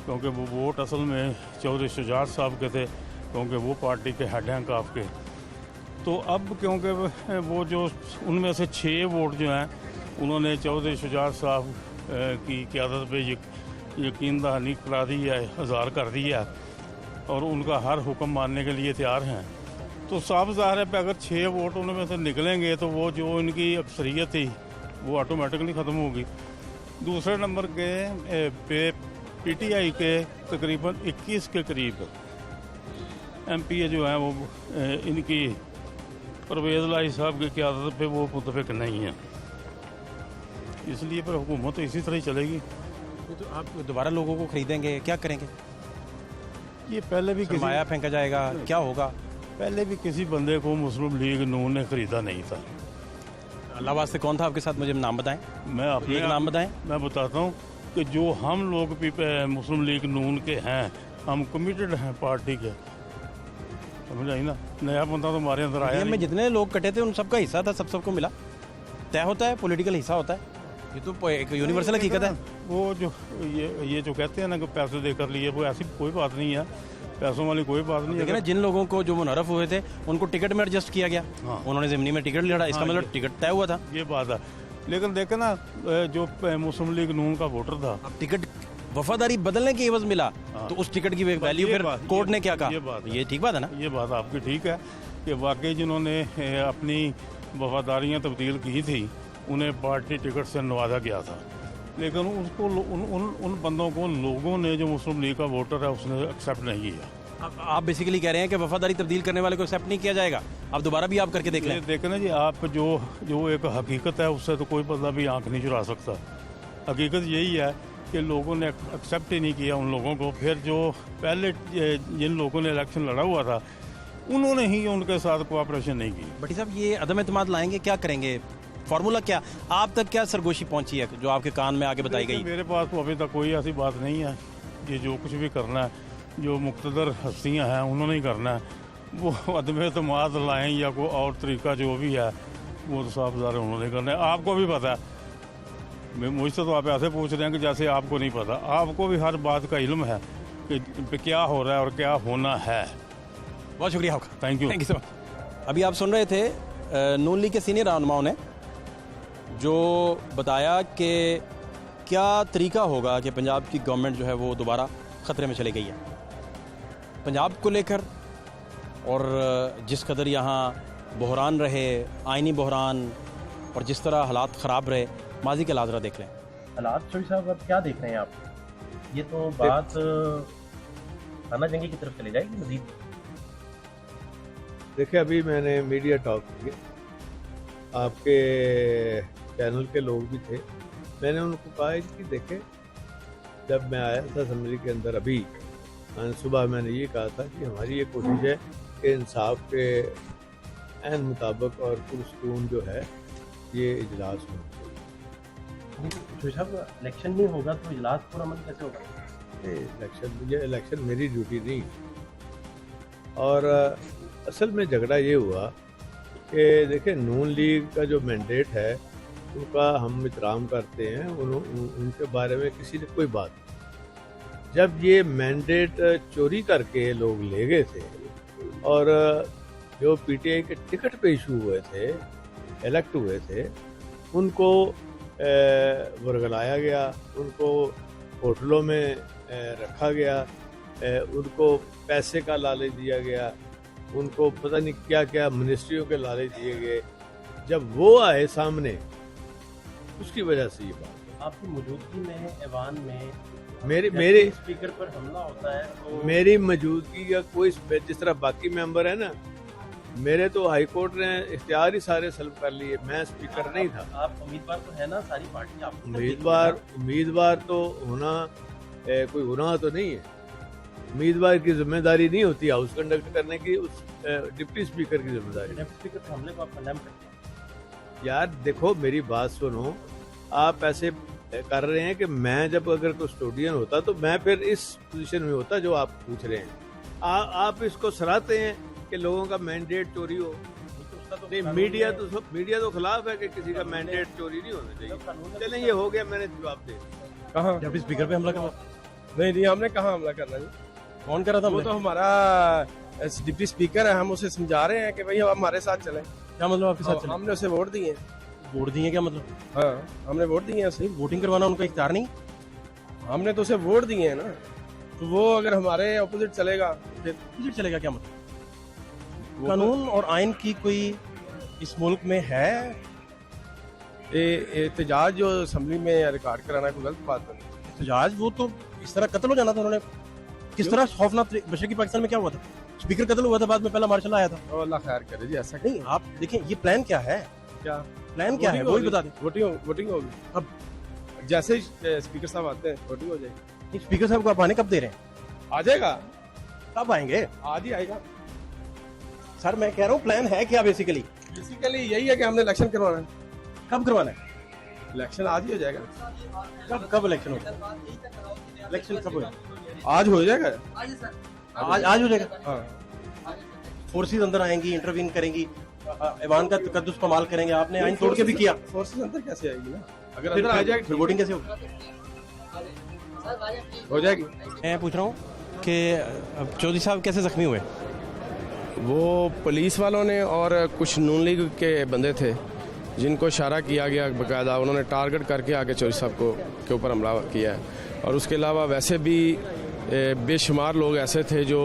क्योंकि वो वोट असल में चौधरी शुजात साहब के थे, क्योंकि वो पार्टी के हेड हैं काफ के। तो अब क्योंकि वो जो उनमें से 6 वोट जो हैं उन्होंने चौधरी शुजात साहब की क़यादत पे यकीन दहानी करा दी है, हज़ार कर दी है और उनका हर हुक्म मानने के लिए तैयार हैं। तो साफ ज़ाहिर है कि अगर 6 वोट उनमें से निकलेंगे तो वो जो इनकी अक्सरियत थी वो ऑटोमेटिकली ख़त्म होगी। दूसरे नंबर के पे PTI के तकरीबन 21 के करीब MPA जो हैं वो इनकी परवेज़ इलाही साहब की क़यादत पे वो मुतफ़िक नहीं है। इसलिए पर हुकूमत तो इसी तरह ही चलेगी। तो आप दोबारा लोगों को खरीदेंगे, क्या करेंगे? ये पहले भी सरमाया फेंका जाएगा, क्या होगा? पहले भी किसी बंदे को मुस्लिम लीग नून ने खरीदा नहीं था। अल्लाह वास्ते कौन था आपके साथ, मुझे नाम बताएं। मैं अपने एक नाम बताएं। मैं बताता हूँ, कि जो हम लोग भी मुस्लिम लीग नून के हैं, हम कमिटेड हैं पार्टी के, समझ आई ना। नया बंदा तो हमारे अंदर आया में जितने लोग कटे थे उन सबका हिस्सा था, सबको मिला। तय होता है, पॉलिटिकल हिस्सा होता है, ये तो एक यूनिवर्सल हकीकत है। वो जो ये जो कहते हैं ना कि पैसे देकर लिए, वो ऐसी कोई बात नहीं है, पैसों वाली कोई बात नहीं है। जिन लोगों को जो मुनहरफ हुए थे उनको टिकट में एडजस्ट किया गया, हाँ। उन्होंने ज़िमनी में टिकट लड़ा, इसका मतलब टिकट तय हुआ था, ये बात है। लेकिन देखे ना, जो मुस्लिम लीग नून का वोटर था, टिकट वफादारी बदलने की एवज मिला, तो उस टिकट की वैल्यू फिर कोर्ट ने क्या कहा, ये ठीक बात है ना। ये बात आपकी ठीक है कि वाकई जिन्होंने अपनी वफादारियाँ तब्दील की थी उन्हें पार्टी टिकट से नवाजा गया था, लेकिन उसको उन बंदों को लोगों ने, जो मुस्लिम लीग का वोटर है, उसने एक्सेप्ट नहीं किया। आप बेसिकली कह रहे हैं कि वफादारी तब्दील करने वाले को एक्सेप्ट नहीं किया जाएगा। अब दोबारा भी आप करके देख लें। देखें ना जी, आप जो एक हकीकत है उससे तो कोई बंदा भी आंख नहीं चुरा सकता। हकीकत यही है कि लोगों ने एक्सेप्ट ही नहीं किया उन लोगों को। फिर जो पहले जिन लोगों ने इलेक्शन लड़ा हुआ था उन्होंने ही उनके साथ कोऑपरेशन नहीं की। भट्टी साहब, ये अदम एतमाद लाएंगे, क्या करेंगे, फार्मूला क्या, आप तक क्या सरगोशी पहुंची है जो आपके कान में आगे बताई गई? मेरे पास तो अभी तक कोई ऐसी बात नहीं है। ये जो कुछ भी करना है, जो मुख्तदर हस्तियाँ हैं उन्होंने ही करना है। वो अदम एतमाद लाएँ या कोई और तरीका जो भी है, वो तो साफ ज़ाहिर उन्होंने करना है। आपको भी पता है, मुझसे तो आप ऐसे पूछ रहे हैं कि जैसे आपको नहीं पता। आपको भी हर बात का इल्म है कि क्या हो रहा है और क्या होना है। बहुत शुक्रिया आपका, थैंक यू सो मच। अभी आप सुन रहे थे नून लीग के सीनियर रहनुमाओं ने जो बताया कि क्या तरीका होगा कि पंजाब की गवर्नमेंट जो है वो दोबारा ख़तरे में चली गई है पंजाब को लेकर, और जिस कदर यहाँ बहरान रहे, आइनी बहरान, और जिस तरह हालात ख़राब रहे, माजी के हालात देख लें। हालात शोई साहब अब क्या देख रहे हैं आप? ये तो बात थाना जंगी की तरफ चली जाएगी मजीद। देखिए, अभी मैंने मीडिया टॉक किया, आपके चैनल के लोग भी थे। मैंने उनको कहा कि देखें, जब मैं आया था असेंबली के अंदर, अभी सुबह मैंने ये कहा था कि हमारी ये कोशिश है कि इंसाफ के ऐन मुताबिक और पुरसकून जो है ये इजलास हो। इलेक्शन नहीं होगा तो इजलास पर अमल कैसे होगा? इलेक्शन मेरी ड्यूटी नहीं। और असल में झगड़ा ये हुआ कि देखिए, नून लीग का जो मैंडेट है उनका हम एहतराम करते हैं, उनके बारे में किसी ने कोई बात। जब ये मैंडेट चोरी करके लोग ले गए थे और जो पीटीआई के टिकट पे इशू हुए थे, इलेक्ट हुए थे, उनको वर्गलाया गया, उनको होटलों में रखा गया, उनको पैसे का लालच दिया गया, उनको पता नहीं क्या क्या मिनिस्ट्रियों के लालच दिए गए। जब वो आए सामने, उसकी वजह से ये बात। आपकी मौजूदगी में ऐवान में मेरे स्पीकर पर हमला होता है तो मेरी मौजूदगी का कोई, जिस तरह बाकी मेंबर है ना, मेरे तो हाई कोर्ट ने इख्तियार ही सारे सल्ब कर लिए। मैं स्पीकर नहीं था। आप उम्मीदवार तो है ना, सारी पार्टी आपको उम्मीदवार तो होना कोई गुनाह तो नहीं है। उम्मीदवार की जिम्मेदारी नहीं होती हाउस कंडक्ट करने की, उस डिप्टी स्पीकर की जिम्मेदारी। डिप्टी स्पीकर के हमले को आप कंडेम करते हैं? यार देखो, मेरी बात सुनो। आप ऐसे कर रहे हैं कि मैं जब अगर कस्टोडियन होता तो मैं फिर इस पोजीशन में होता जो आप पूछ रहे हैं। आप इसको सराहते हैं कि लोगों का मैंडेट चोरी हो। नहीं, मीडिया तो खिलाफ है कि किसी का मैंडेट चोरी नहीं होना चाहिए। चलें, ये हो गया, मैंने जवाब दे दिया। कहाँ डिप्टी स्पीकर पे हमला करना? नहीं, हमने कहाँ हमला करना जी? कौन कर रहा था? वो तो हमारा डिप्टी स्पीकर है, हम उसे समझा रहे हैं कि भाई हम हमारे साथ चलें। क्या मतलब आपके साथ चलें? हमने उसे वोट दिए। वोट दिए क्या मतलब? हाँ, हमने वोट दिए हैं। सही, वोटिंग करवाना उनका इख्तियार नहीं? हमने तो उसे वोट दिए हैं ना, तो वो अगर हमारे ऑपोजिट चलेगा फिर ऑपोजिट चलेगा क्या मतलब? कानून और आइन की कोई इस मुल्क में है? एहतजाज जो असेंबली में रिकॉर्ड कराना कोई गलत बात नहीं। एहतजाज वो तो इस तरह कत्ल हो जाना था उन्होंने। किस तरह खौफनाक बशर की पाकिस्तान में क्या हुआ था? स्पीकर कत्ल हुआ था, बाद में पहला मार्शल आया था। अल्लाह खैर करे जी, ऐसा नहीं। आप देखें, ये प्लान क्या है? क्या प्लान क्या है वो भी बता दें। वोटिंग होगी। अब जैसे स्पीकर साहब आते हैं वोटिंग हो जाएगी। स्पीकर साहब को आप आने कब दे रहे हैं? आ जाएगा। कब आएंगे? आज ही आएगा सर। मैं कह रहा हूँ प्लान है क्या? बेसिकली यही है कि हमने इलेक्शन करवाना है। कब करवाना है? इलेक्शन आज ही हो जाएगा। कब इलेक्शन होगा? इलेक्शन कब होगा? आज हो जाएगा। आज हो जाएगा। हाँ, फोर्सेस अंदर आएंगी, इंटरवीन करेंगी, ऐवान का तकद्दुस कमाल करेंगे। आपने आइन तोड़ के भी किया। फोर्सेस अंदर कैसे आएगी ना? अगर फिर अंदर आ जाएगी फिर वोटिंग कैसे होगी? हो जाएगी। मैं पूछ रहा हूँ कि अब चौधरी साहब कैसे जख्मी हुए? वो पुलिस वालों ने और कुछ नून लीग के बंदे थे जिनको इशारा किया गया बाकायदा, उन्होंने टारगेट करके आगे चौधरी साहब को के ऊपर हमला किया है। और उसके अलावा वैसे भी बेशुमार लोग ऐसे थे जो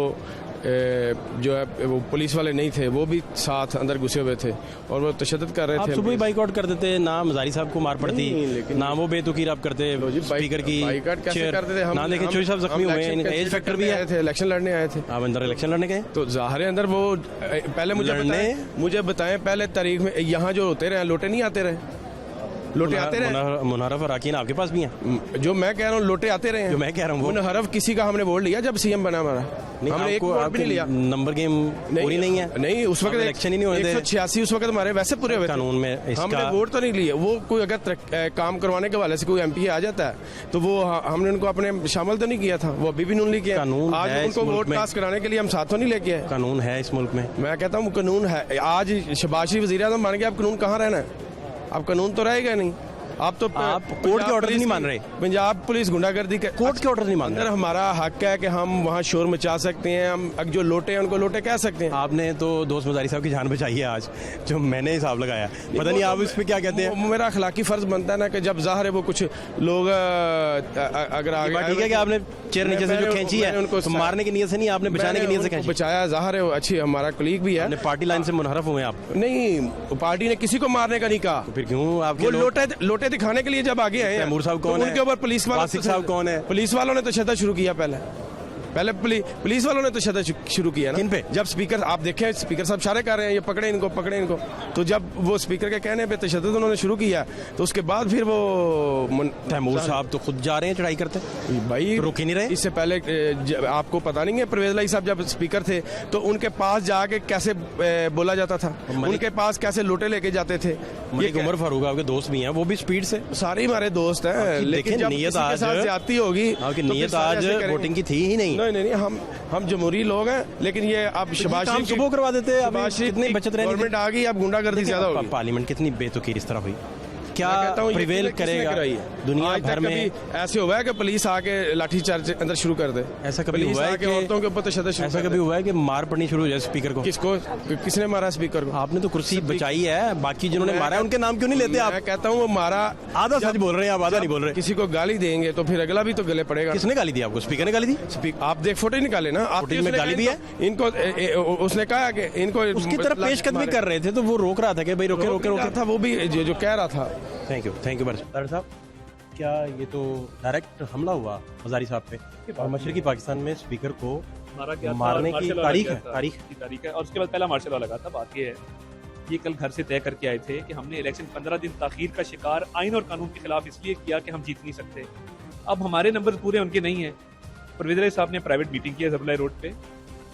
है वो पुलिस वाले नहीं थे, वो भी साथ अंदर घुसे हुए थे और वो तशद्दुद कर रहे थे। सुबह ही बाइकआउट कर देते, ना मजारी साहब को मार पड़ती, ना वो बेतुकीर आप करते स्पीकर की बाइकआउट कैसे करते थे? ना देखे चौधरी साहब जख्मी हुए, इनका एज फैक्टर भी है। इलेक्शन लड़ने आए थे। आप अंदर इलेक्शन लड़ने गए तो ज़ाहिर अंदर वो पहले मुझे बताएं पहले तारीख में यहाँ जो होते रहे लोटे नहीं आते रहे? लोटे आते रहे। मुनहरफ अराकीन आपके पास भी हैं? जो मैं कह रहा हूँ लोटे आते रहे हैं। जो मैं कह रहा हूँ मुनहरफ किसी का हमने वोट लिया जब सीएम बना हमारा? हमने एक वोट भी नहीं लिया। नंबर गेम पूरी नहीं है। नहीं, उस वक्त इलेक्शन ही नहीं होने 186 उस वक्त हमारे वैसे पूरे हुए कानून में। हमने वोट तो नहीं लिए। वो कोई अगर काम करवाने के वाले से कोई एमपी आ जाता है तो वो हमने उनको अपने शामिल तो नहीं किया था। वो अभी भी नून लीग किया। आज उनको वोट पास कराने के लिए हम साथों नहीं लेके आए। कानून है इस मुल्क में। मैं कहता हूँ कानून है। आज शहबाज शरीफ वज़ीर आज़म बन गया, अब कानून कहाँ रहना है? अब कानून तो रहेगा नहीं। आप कोर्ट के ऑर्डर नहीं मान रहे। पंजाब पुलिस गुंडागर्दी कोर्ट के ऑर्डर नहीं मान रहे। अंदर हमारा हक है कि हम वहाँ शोर मचा सकते हैं, हम जो लोटे हैं उनको लोटे कह सकते हैं। आपने तो दोस्त मजारी साहब की जान बचाई है आज, जो मैंने हिसाब लगाया। पता नहीं आप इस पे क्या कहते हैं? मेरा अखलाकी फर्ज बनता है ना कि जब जाहिर है वो कुछ लोग अगर आगे ठीक है कि आपने चेयर नीचे से जो खींची है उनको मारने की नीयत से नहीं, आपने बचाने की नीयत से खींची। बचाया, जाहिर है अच्छी हमारा कलीग भी है। पार्टी लाइन से मुनहरफ हुए आप? नहीं, पार्टी ने किसी को मारने का नहीं कहा। फिर क्यों आपके लोटे दिखाने के लिए जब आगे आए? तैमूर साहब कौन है? उनके ऊपर पुलिस वालों ने तशद्दुद शुरू किया। पहले पुलिस वालों ने तशद्दुद शुरू किया ना। किन पे? जब स्पीकर आप देखें, स्पीकर साहब इशारे कर रहे हैं ये पकड़े इनको। तो जब वो स्पीकर के कहने पे तशद्दुद उन्होंने शुरू किया तो उसके बाद फिर वो तैमूर साहब तो खुद जा रहे हैं चढ़ाई करते भाई, रुक ही नहीं रहे। इससे पहले आपको पता नहीं है परवेज लाई साहब जब स्पीकर थे तो उनके पास जाके कैसे बोला जाता था, उनके पास कैसे लोटे लेके जाते थे। ये उमर फारूक आपके दोस्त भी हैं, वो भी स्पीड से सारे हमारे दोस्त हैं। लेकिन जब नियत आज ज्यादती होगी, आपकी नियत आज वोटिंग की थी ही नहीं। नहीं, हम जमहूरी लोग हैं। लेकिन ये अब शहबाज शरीफ सुबह करवा देते हैं। कितनी बचत रही, गवर्नमेंट आ गई, अब गुंडागर्दी ज्यादा होगी। पार्लियामेंट कितनी बेतुकीर इस तरह हुई। क्या प्रिवेल करेगा दुनिया भर में? ऐसे हुआ है कि पुलिस आके लाठीचार्ज अंदर शुरू कर दे? ऐसा कभी हुआ है कि औरतों के ऊपर तशद्दुद? ऐसा कभी हुआ है कि मार पड़नी शुरू हो जाए स्पीकर को? किसने मारा स्पीकर को? आपने तो कुर्सी बचाई है, बाकी जिन्होंने मारा है उनके नाम क्यों नहीं लेते आप? मैं कहता हूँ वो मारा। आधा सच बोल रहे हैं आप, आधा नहीं बोल रहे। किसी को गाली देंगे तो फिर अगला भी तो गले पड़ेगा। किसने गाली दी आपको? स्पीकर ने गाली दी? आप देख फोटो ही निकाले ना, आप में गाली भी है इनको। उसने कहा कि इनको उसकी तरफ पेशकदमी कर रहे थे तो वो रोक रहा था कि भाई रोके था। वो भी जो कह रहा था। थैंक यू डॉक्टर साहब। क्या ये तो डायरेक्ट हमला हुआ मजारी साहब पे और मशरकी पाकिस्तान में स्पीकर को मारने की तारीख है और उसके बाद पहला मार्शल लॉ लगा था। बात ये है, ये कल घर से तय करके आए थे कि हमने इलेक्शन 15 दिन ताखीर का शिकार आइन और कानून के खिलाफ इसलिए किया कि हम जीत नहीं सकते। अब हमारे नंबर पूरे उनके नहीं है। परवेज साहब ने प्राइवेट मीटिंग की है जबलाई रोड पे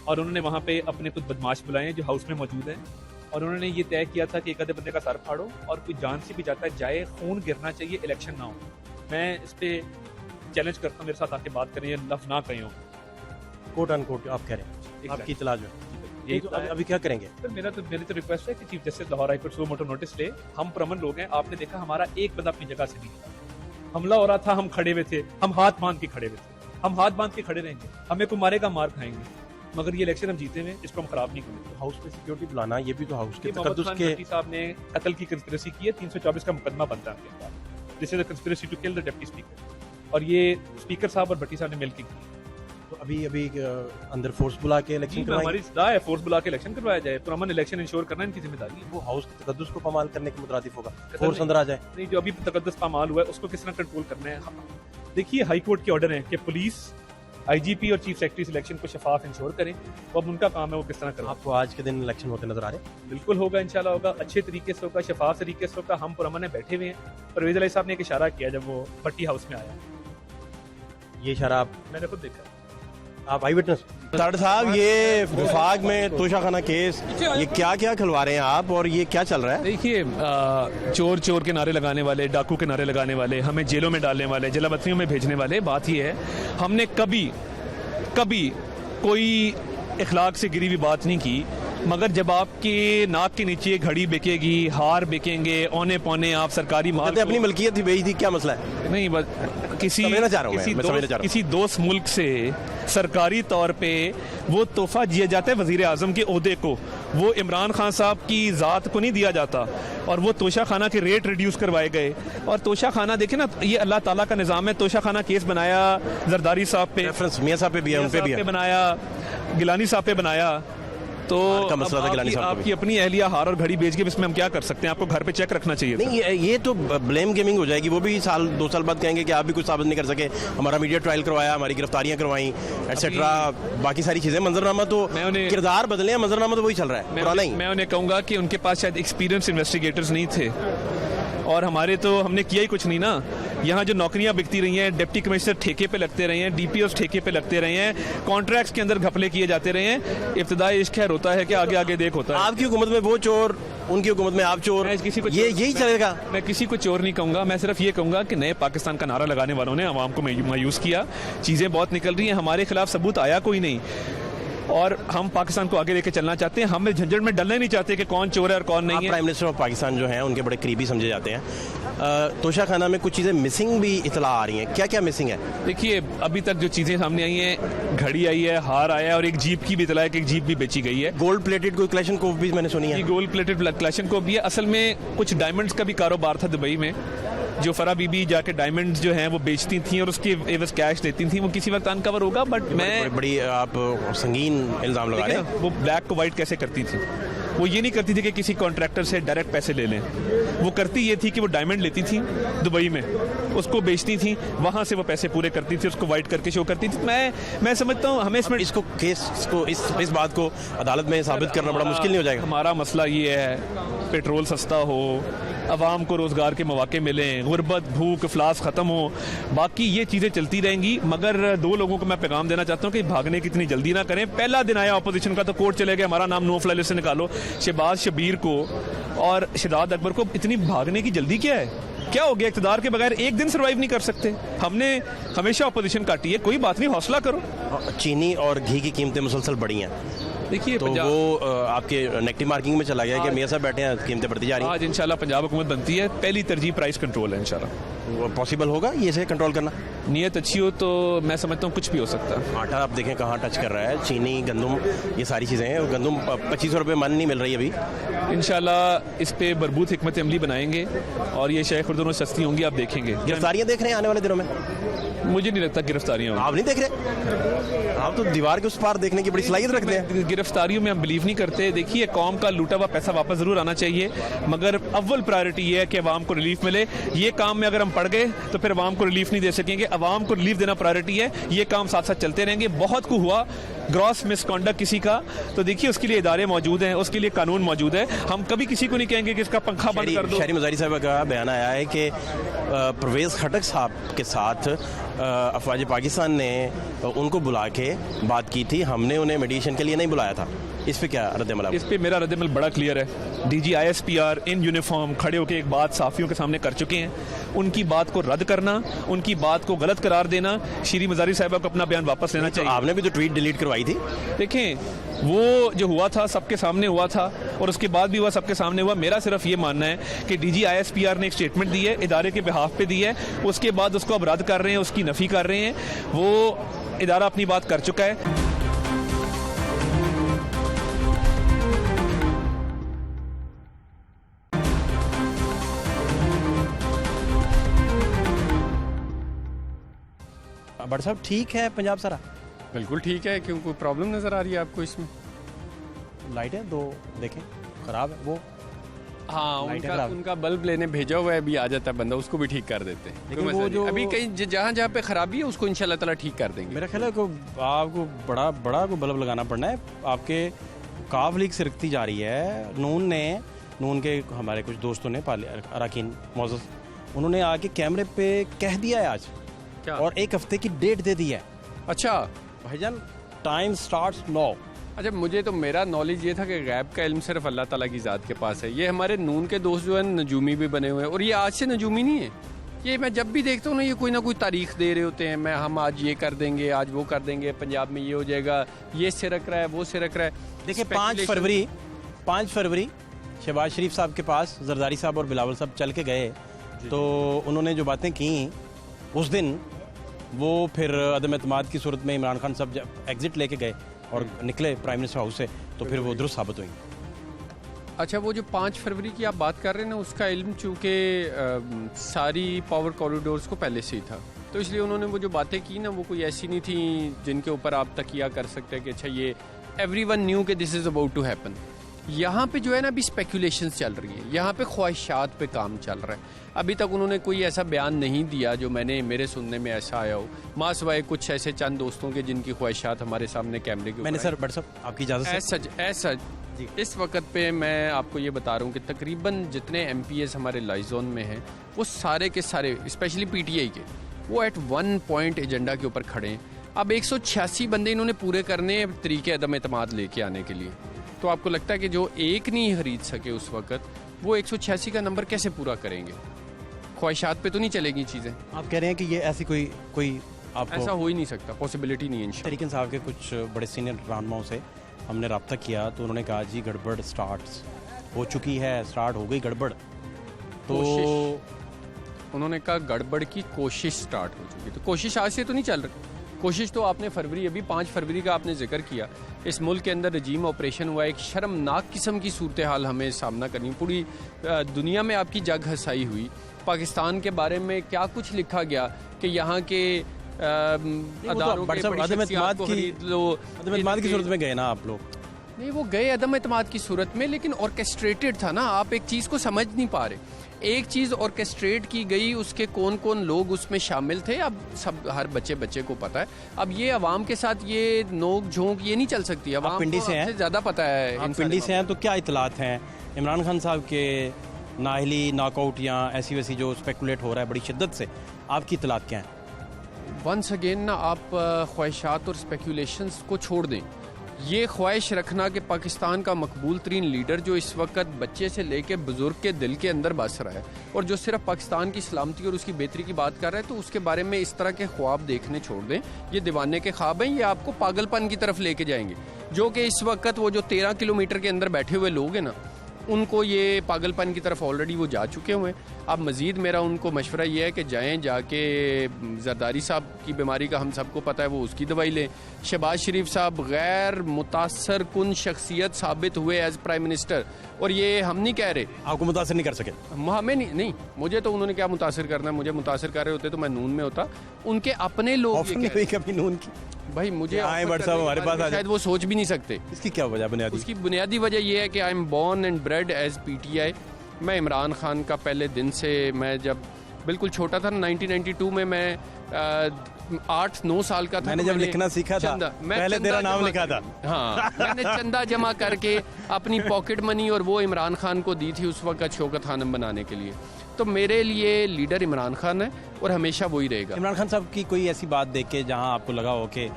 और उन्होंने वहाँ पे अपने कुछ बदमाश बुलाए जो हाउस में मौजूद हैं और उन्होंने ये तय किया था कि एक आधे बंदे का सर फाड़ो और कोई जान से भी जाता जाए, खून गिरना चाहिए, इलेक्शन ना हो। मैं इस पे चैलेंज करता हूँ, मेरे साथ आके बात करें, लफ्ज ना कहीं हो। कोट अनकोट आप कह रहे हैं, आपकी तलाश में तो अभी क्या करेंगे? सर मेरी तो रिक्वेस्ट है कि chief justice Lahore high court suo motu notice ले। हम पुरअमन लोग हैं, आपने देखा हमारा एक बंदा अपनी जगह से नहीं था। हमला हो रहा था, हम खड़े हुए थे, हम हाथ बांध के खड़े हुए थे। हम हाथ बांध के खड़े रहेंगे, हमें कोई मारेगा मार खाएंगे, मगर ये इलेक्शन हम जीते हुए इसको हम खराब नहीं करेंगे। हाउस में सिक्योरिटी बुलाना ये भी तो हाउस के तकद्दुस के साहब ने कत्ल की कंस्पिरेसी की है, 324 का मुकदमा बनता है उनके खिलाफ। This is a conspiracy to kill the deputy speaker और ये स्पीकर साहब और भट्टी साहब ने मिलकर की। तो अभी अंदर फोर्स बुला के इलेक्शन करवाएंगे? हमारी सलाह है फोर्स बुला के इलेक्शन करवाया जाए। पुरअमन इलेक्शन इंश्योर करना इनकी जिम्मेदारी है। वो हाउस के तकद्दुस को पामाल करने के मुतरादिफ होगा, फोर्स अंदर आ जाए। नहीं, जो अभी तकद्दुस पामाल हुआ है उसको किस तरह कंट्रोल करना है। देखिए हाई कोर्ट के ऑर्डर है कि पुलिस, आईजीपी और चीफ सेक्रेटरी इलेक्शन को शफाफ इंश्योर करें। वो अब उनका काम है, वो किस तरह करें। आपको आज के दिन इलेक्शन होते नजर आ रहे हैं? बिल्कुल होगा, इंशाल्लाह होगा, अच्छे तरीके से होगा, शफाफ तरीके से होगा। हम पुरअमन में बैठे हुए हैं। परवेज अली साहब ने एक इशारा किया जब वो भट्टी हाउस में आया। ये इशारा मैंने खुद देखा। आप आई विटनेस? ताड़ साहब, ये विफाक में तोशाखाना केस, ये क्या क्या खिलवा रहे हैं आप और ये क्या चल रहा है? देखिए, चोर चोर के नारे लगाने वाले, डाकू के नारे लगाने वाले, हमें जेलों में डालने वाले, जलावतनियों में भेजने वाले, बात ये है हमने कभी कोई इखलाक से गिरी हुई बात नहीं की। मगर जब आपके नाक के नीचे घड़ी बिकेगी, हार बिकेंगे, औने पौने आप सरकारी माल अपनी मलकियत ही बेच दी, क्या मसला है? नहीं, बस किसी दोस्त मुल्क से सरकारी तौर पे वो तोहफा दिया जाता है वजीर आजम के ओहदे को, वो इमरान खान साहब की ज़ात को नहीं दिया जाता। और वो तोशा खाना के रेट रिड्यूस करवाए गए। और तोशा खाना देखे ना, ये अल्लाह ताला का निज़ाम है। तोशा खाना केस बनाया जरदारी साहब पे, मियां साहब पे भी है, उन पे भी है, बनाया गिलानी साहब पे बनाया। तो आपकी अपनी अहलिया हार और घड़ी बेच के इसमें हम क्या कर सकते हैं? आपको घर पे चेक रखना चाहिए। नहीं, ये तो ब्लेम गेमिंग हो जाएगी। वो भी 2 साल बाद कहेंगे कि आप भी कुछ साबित नहीं कर सके, हमारा मीडिया ट्रायल करवाया, हमारी गिरफ्तारियां करवाई, एटसेट्रा, बाकी सारी चीजें। मंजरनामा तो किरदार बदले हैं, मंजरनामा तो वही चल रहा है, पुराना ही। मैं उन्हें कहूंगा कि उनके पास शायद एक्सपीरियंस इन्वेस्टिगेटर्स नहीं थे, और हमारे तो हमने किया ही कुछ नहीं ना। यहाँ जो नौकरियां बिकती रही हैं, डिप्टी कमिश्नर ठेके पे लगते रहे हैं, डीपीओ ठेके पे लगते रहे हैं, कॉन्ट्रैक्ट्स के अंदर घपले किए जाते रहे हैं। इब्तिदाई इश्क खैर होता है कि आगे आगे देख होता है। आपकी हुकूमत में वो चोर, उनकी हुकूमत में आप चोर, किसी को यही चलेगा। मैं किसी को चोर नहीं कहूंगा, मैं सिर्फ ये कहूंगा कि नए पाकिस्तान का नारा लगाने वालों ने अवाम को मायूस किया। चीजें बहुत निकल रही हैं, हमारे खिलाफ सबूत आया कोई नहीं, और हम पाकिस्तान को आगे लेके चलना चाहते हैं। हम झंझट में डलना नहीं चाहते कि कौन चोर है और कौन नहीं है। प्राइम मिनिस्टर ऑफ पाकिस्तान जो हैं, उनके बड़े करीबी समझे जाते हैं। तोशा खाना में कुछ चीज़ें मिसिंग भी इतला आ रही हैं, क्या क्या मिसिंग है? देखिए, अभी तक जो चीज़ें सामने आई हैं, घड़ी आई है, हार आया है, और एक जीप की भी इतला है कि एक जीप भी बेची गई है। गोल्ड प्लेटेड कोई कलेक्शन को भी मैंने सुनी है। गोल्ड प्लेटेड कलेक्शन को भी है। असल में कुछ डायमंड्स का भी कारोबार था दुबई में, जो फरा बीबी जाके डायमंड्स जो हैं वो बेचती थी और उसके एवज कैश देती थी। वो किसी वक्त अनकवर होगा, बट मैं बड़ी आप संगीन इल्जाम लगा रहे हैं। वो ब्लैक को वाइट कैसे करती थी? वो ये नहीं करती थी कि किसी कॉन्ट्रैक्टर से डायरेक्ट पैसे ले लें। वो करती ये थी कि वो डायमंड लेती थी दुबई में, उसको बेचती थी, वहां से वो पैसे पूरे करती थी, उसको वाइट करके शो करती थी। मैं समझता हूँ हमें इसमें इसको केस को इस बात को अदालत में साबित करना बड़ा मुश्किल नहीं हो जाएगा? हमारा मसला ये है, पेट्रोल सस्ता हो, अवाम को रोज़गार के मौके मिलें, गुर्बत, भूख, इफलास ख़त्म हो, बाकी ये चीज़ें चलती रहेंगी। मगर 2 लोगों को मैं पैगाम देना चाहता हूँ कि भागने की इतनी जल्दी ना करें। पहला दिन आया अपोजिशन का तो कोर्ट चले गए, हमारा नाम नो फ्लाई लिस्ट से निकालो। शहबाज शबीर को और शिदात अकबर को इतनी भागने की जल्दी क्या है? क्या हो गया? इक़्तिदार के बगैर एक दिन सर्वाइव नहीं कर सकते। हमने हमेशा अपोजिशन काटी है, कोई बात नहीं, हौसला करो। चीनी और घी की कीमतें मुसलसल बढ़ी हैं, देखिए, तो वो आपके नेगेटिव मार्किंग में चला गया कि मियां साहब बैठे हैं, कीमतें बढ़ती जा रही हैं। आज इंशाल्लाह पंजाब हुकूमत बनती है, पहली तरजीह प्राइस कंट्रोल है। इंशाल्लाह पॉसिबल होगा ये से कंट्रोल करना? नीयत अच्छी हो तो मैं समझता हूँ कुछ भी हो सकता है। आटा आप देखें कहाँ टच कर रहा है, चीनी, गंदम, ये सारी चीज़ें हैं। गंदम 2500 रुपये मन नहीं मिल रही अभी। इंशाल्लाह इस पे बरबूत हिकमत अमली बनाएंगे और ये शेख खुर्दों सस्ती होंगी, आप देखेंगे। गिरफ्तारियाँ देख रहे हैं आने वाले दिनों में? मुझे नहीं लगता गिरफ्तारियाँ। आप नहीं देख रहे? आप तो दीवार के उस पार देखने की बड़ी सलाहियत रखते हैं। गिरफ्तारियों में हम बिलीव नहीं करते। देखिए, कौम का लूटा हुआ पैसा वापस जरूर आना चाहिए, मगर अव्वल प्रायोरिटी ये है कि अवाम को रिलीफ मिले। ये काम में अगर हम पड़ गए तो फिर अवाम को रिलीफ नहीं दे सकेंगे। अवाम को रिलीफ देना प्रायोरिटी है। ये काम साथ साथ चलते रहेंगे। बहुत को हुआ ग्रॉस मिसकॉन्डक्ट किसी का, तो देखिए उसके लिए इदारे मौजूद हैं, उसके लिए कानून मौजूद है। हम कभी किसी को नहीं कहेंगे कि इसका पंखा बंद कर दो। शहरी मुजाहिरी साहब का बयान आया है कि परवेज़ खटक साहब के साथ अफवाज पाकिस्तान ने उनको बुला के बात की थी, हमने उन्हें मेडिएशन के लिए नहीं बुलाया था। इस पे क्या रद्द-ए-अमल? इस पे मेरा रद्द-ए-अमल बड़ा क्लियर है। डीजी ISPR इन यूनिफॉर्म खड़े होकर एक बात साफियों के सामने कर चुके हैं। उनकी बात को रद्द करना, उनकी बात को गलत करार देना, शहरी मुजाहिरी साहब को अपना बयान वापस लेना चाहिए। आपने भी तो ट्वीट डिलीट करवाई थी। देखें, वो जो हुआ था सबके सामने हुआ था और उसके बाद भी हुआ सबके सामने हुआ। मेरा सिर्फ ये मानना है कि डीजी ISPR ने एक स्टेटमेंट दी है, इदारे के बिहाफ पे दी है, उसके बाद उसको अब रद्द कर रहे हैं, उसकी नफी कर रहे हैं। वो इदारा अपनी बात कर चुका है। बट साहब ठीक है पंजाब सारा? बिल्कुल ठीक है। क्यों, कोई प्रॉब्लम नजर आ रही है आपको इसमें? लाइटें 2 देखें खराब है वो। हाँ, उनका बल्ब लेने भेजा हुआ है, अभी आ जाता है बंदा, उसको भी ठीक कर देते हैं। लेकिन वो जो अभी कहीं जहाँ जहाँ पे खराबी है उसको इंशाल्लाह ताला ठीक कर देंगे। मेरा ख्याल है को आपको बड़ा को बल्ब लगाना पड़ना है। आपके काफ लीक सिरकती जा रही है। नून के हमारे कुछ दोस्तों ने अरकान मौजूद, उन्होंने आके कैमरे पे कह दिया है आज, और 1 हफ्ते की डेट दे दी है। अच्छा भाईजान, टाइम स्टार्ट्स नाउ। अच्छा, मुझे तो मेरा नॉलेज ये था कि गैब का इल्म सिर्फ अल्लाह ताला की ज़ात के पास है। ये हमारे नून के दोस्त जो है नजूमी भी बने हुए हैं, और ये आज से नजूमी नहीं है। ये मैं जब भी देखता हूँ ना, ये कोई ना कोई तारीख दे रहे होते हैं, हम आज ये कर देंगे, आज वो कर देंगे, पंजाब में ये हो जाएगा, ये सिरक रहा है, वो सिरक रहा है। देखिए 5 फरवरी शहबाज शरीफ साहब के पास जरदारी साहब और बिलावल साहब चल के गए, तो उन्होंने जो बातें की उस दिन, वो फिर अदम एतमाद की सूरत में इमरान खान साहब जब एग्जिट लेके गए और निकले प्राइम मिनिस्टर हाउस से, तो फिर वो दुरुस्त साबित हुई। अच्छा, वो जो 5 फरवरी की आप बात कर रहे हैं ना, उसका इल्म चूँकि सारी पावर कॉरिडोर्स को पहले से ही था, तो इसलिए उन्होंने वो जो बातें की ना, वो कोई ऐसी नहीं थी जिनके ऊपर आप तकिया कर सकते हैं कि अच्छा ये एवरीवन न्यू कि this is about to happen. यहाँ पे जो है ना, अभी स्पेकुलेशंस चल रही है, यहाँ पे ख्वाहिशात पे काम चल रहा है। अभी तक उन्होंने कोई ऐसा बयान नहीं दिया जो मेरे सुनने में ऐसा आया हो, मासवाए कुछ ऐसे चंद दोस्तों के जिनकी ख्वाहिशात हमारे सामने कैमरे के मैंने सर बट साहब आपकी इजाज़त ऐसा इस वक्त पे मैं आपको ये बता रहा हूँ कि तकरीबन जितने MPs हमारे लाइजोन में हैं, वो सारे के सारे स्पेशली PTI के, वो एट 1 पॉइंट एजेंडा के ऊपर खड़े हैं। अब 186 बंदे इन्होंने पूरे करने तरीके अदम एतमाद लेके आने के लिए, तो आपको लगता है कि जो एक नहीं खरीद सके उस वक्त, वो 186 का नंबर कैसे पूरा करेंगे? ख्वाहिशात पे तो नहीं चलेगी चीज़ें। आप कह रहे हैं कि ये ऐसी कोई आपको ऐसा हो ही नहीं सकता, पॉसिबिलिटी नहीं है। तरीक़न साहब के कुछ बड़े सीनियर रहनुमाओं से हमने रब्ता किया, तो उन्होंने कहा जी गड़बड़ स्टार्ट हो चुकी है, स्टार्ट हो गई गड़बड़। तो उन्होंने कहा गड़बड़ की कोशिश स्टार्ट हो चुकी, तो कोशिश आज से तो नहीं चल रही। कोशिश तो आपने अभी 5 फरवरी का आपने जिक्र किया, इस मुल्क के अंदर रजीम ऑपरेशन हुआ, एक शर्मनाक किस्म की सूरत हाल हमें सामना करनी, पूरी दुनिया में आपकी जग हसाई हुई। पाकिस्तान के बारे में क्या कुछ लिखा गया कि यहाँ के अदारों के अदम एतमाद की सूरत में गए ना आप लोग। नहीं, वो गए अदम एतमाद की सूरत में, लेकिन ऑर्केस्ट्रेटेड था ना। आप एक चीज़ को समझ नहीं पा रहे। एक चीज़ ऑर्केस्ट्रेट की गई, उसके कौन कौन लोग उसमें शामिल थे, अब सब हर बच्चे को पता है। अब ये अवाम के साथ ये नोक झोंक ये नहीं चल सकती। अवाम पिंडी से हैं, ज़्यादा पता है। आप पिंडी से हैं, तो क्या इतलात हैं इमरान खान साहब के नाहली नॉकआउट या ऐसी वैसी जो स्पेकुलेट हो रहा है बड़ी शिद्दत से, आपकी इतलात क्या हैं? वंस अगेन ना, आप ख्वाहिशात और स्पेकुलेशंस को छोड़ दें। ये ख्वाहिश रखना कि पाकिस्तान का मकबूल तरीन लीडर जो इस वक्त बच्चे से लेके बुजुर्ग के दिल के अंदर बस रहा है, और जो सिर्फ पाकिस्तान की सलामती और उसकी बेहतरी की बात कर रहा है, तो उसके बारे में इस तरह के ख्वाब देखने छोड़ दें। ये दीवाने के ख्वाब हैं, ये आपको पागलपन की तरफ लेके जाएंगे। जो कि इस वक्त वो जो 13 किलोमीटर के अंदर बैठे हुए लोग हैं ना, उनको ये पागलपन की तरफ ऑलरेडी वो जा चुके हुए हैं। अब मज़ीद मेरा उनको मशवरा ये है कि जाके जरदारी साहब की बीमारी का हम सबको पता है, वो उसकी दवाई लें। शहबाज शरीफ साहब गैर मुतासर कुन शख्सियत साबित हुए एज प्राइम मिनिस्टर, और ये हम नहीं कह रहे आपको मुतासर नहीं कर सके। हमें नहीं, मुझे तो उन्होंने क्या मुतासर करना है। मुझे मुतासर कर रहे होते तो मैं नून में होता। उनके अपने लोग कभी नून की भाई मुझे हमारे पास शायद वो सोच भी नहीं सकते। इसकी क्या वजह बुनियादी? उसकी बुनियादी वजह ये है कि I am born and bred as PTI। मैं इमरान खान का पहले दिन से, मैं जब बिल्कुल छोटा था 1992 में, मैं 8-9 साल का था। मैंने जब लिखना सीखा था, पहले तेरा नाम लिखा था। हाँ, मैंने चंदा जमा करके अपनी पॉकेट मनी और वो इमरान खान को दी थी उस वक्त शौकत खानम बनाने के लिए। तो मेरे लिए लीडर इमरान खान है और हमेशा वही रहेगा। इमरान खान साहब की कोई ऐसी बात देख के जहाँ आपको लगा हो कि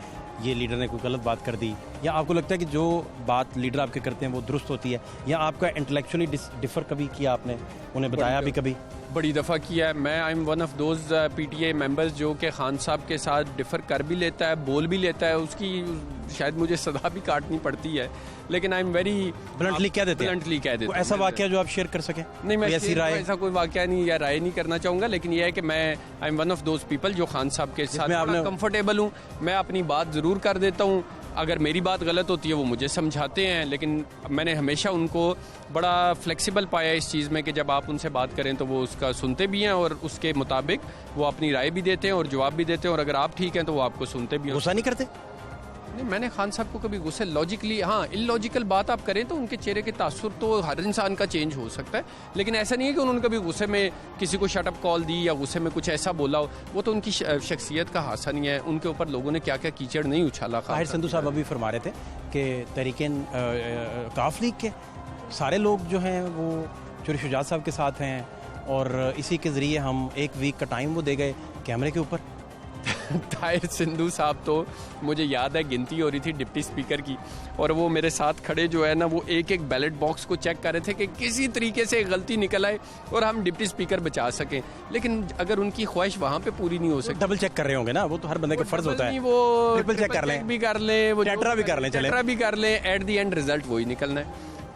ये लीडर ने कोई गलत बात कर दी, या आपको लगता है कि जो बात लीडर आपके करते हैं वो दुरुस्त होती है, या आपका इंटेलेक्चुअली डिफर कभी किया आपने, उन्हें बताया भी कभी? बड़ी दफ़ा किया है। मैं I am one of those PTI members जो कि खान साहब के साथ डिफ़र कर भी लेता है, बोल भी लेता है। उसकी शायद मुझे सदा भी काटनी पड़ती है, लेकिन आई एम वेरी ब्लंटली कह देते हैं। ऐसा वाकया जो आप शेयर कर सकें? नहीं, मैं ऐसा कोई वाकया नहीं या राय नहीं करना चाहूँगा, लेकिन यह है कि मैं I am one of those people जो खान साहब के साथ कंफर्टेबल हूँ। मैं अपनी बात ज़रूर कर देता हूँ। अगर मेरी बात गलत होती है वो मुझे समझाते हैं, लेकिन मैंने हमेशा उनको बड़ा फ्लेक्सिबल पाया इस चीज़ में कि जब आप उनसे बात करें तो वो उसका सुनते भी हैं और उसके मुताबिक वो अपनी राय भी देते हैं और जवाब भी देते हैं, और अगर आप ठीक हैं तो वो आपको सुनते भी हैं। गुस्सा नहीं करते? नहीं, मैंने खान साहब को कभी गुस्से लॉजिकली, हाँ इलॉजिकल बात आप करें तो उनके चेहरे के तासुर तो हर इंसान का चेंज हो सकता है, लेकिन ऐसा नहीं है कि उन्होंने कभी गुस्से में किसी को शटअप कॉल दी या गुस्से में कुछ ऐसा बोला हो। वो तो उनकी शख्सियत का हासा नहीं है। उनके ऊपर लोगों ने क्या क्या कीचड़ नहीं उछाला। ताहिर संधू साहब अभी फरमा रहे थे कि तहरीकें काफ लीग के सारे लोग जो हैं वो चोरी शुजात साहब के साथ हैं, और इसी के ज़रिए हम 1 वीक का टाइम वो दे गए कैमरे के ऊपर। ताहिर सिंधु साहब तो मुझे याद है गिनती हो रही थी डिप्टी स्पीकर की, और वो मेरे साथ खड़े जो है ना वो एक एक बैलेट बॉक्स को चेक कर रहे थे कि किसी तरीके से गलती निकल आए और हम डिप्टी स्पीकर बचा सकें। लेकिन अगर उनकी ख्वाहिश वहाँ पे पूरी नहीं हो सकती, डबल चेक कर रहे होंगे ना, वो तो हर बंदे का फर्ज होता है, वो ट्रिपल चेक कर लें, भी कर लें, वो टेट्रा भी कर लें, चले टेट्रा भी कर लें, एट द एंड रिजल्ट वही निकलना है,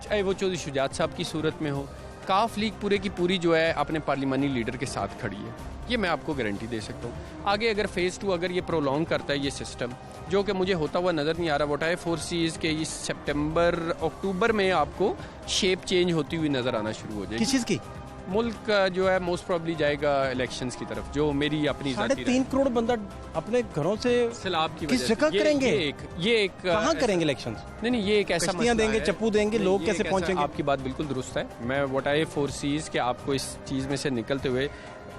चाहे वो चौधरी शुजात साहब की सूरत में हो। काफ लीग पूरे की पूरी जो है अपने पार्लिमानी लीडर के साथ खड़ी है, ये मैं आपको गारंटी दे सकता हूँ। आगे अगर फेज़ 2 अगर ये प्रोलॉन्ग करता है ये सिस्टम, जो कि मुझे होता हुआ नज़र नहीं आ रहा, वोट है फोर्सेस के इस सितंबर अक्टूबर में आपको शेप चेंज होती हुई नज़र आना शुरू हो जाएगी। किस चीज़ की? मुल्क जो है मोस्ट प्रॉब्ली जाएगा इलेक्शंस की तरफ, जो मेरी अपनी 3.5 करोड़ बंदा अपने घरों से सैलाब की किस जगह करेंगे? ये एक कहाँ करेंगे इलेक्शन? नहीं, ये एक ऐसा कश्तियाँ देंगे, चप्पू देंगे, लोग कैसे पहुँचेंगे? आपकी बात बिल्कुल दुरुस्त है। मैं व्हाट आई फोरसीज के आपको इस चीज़ में से निकलते हुए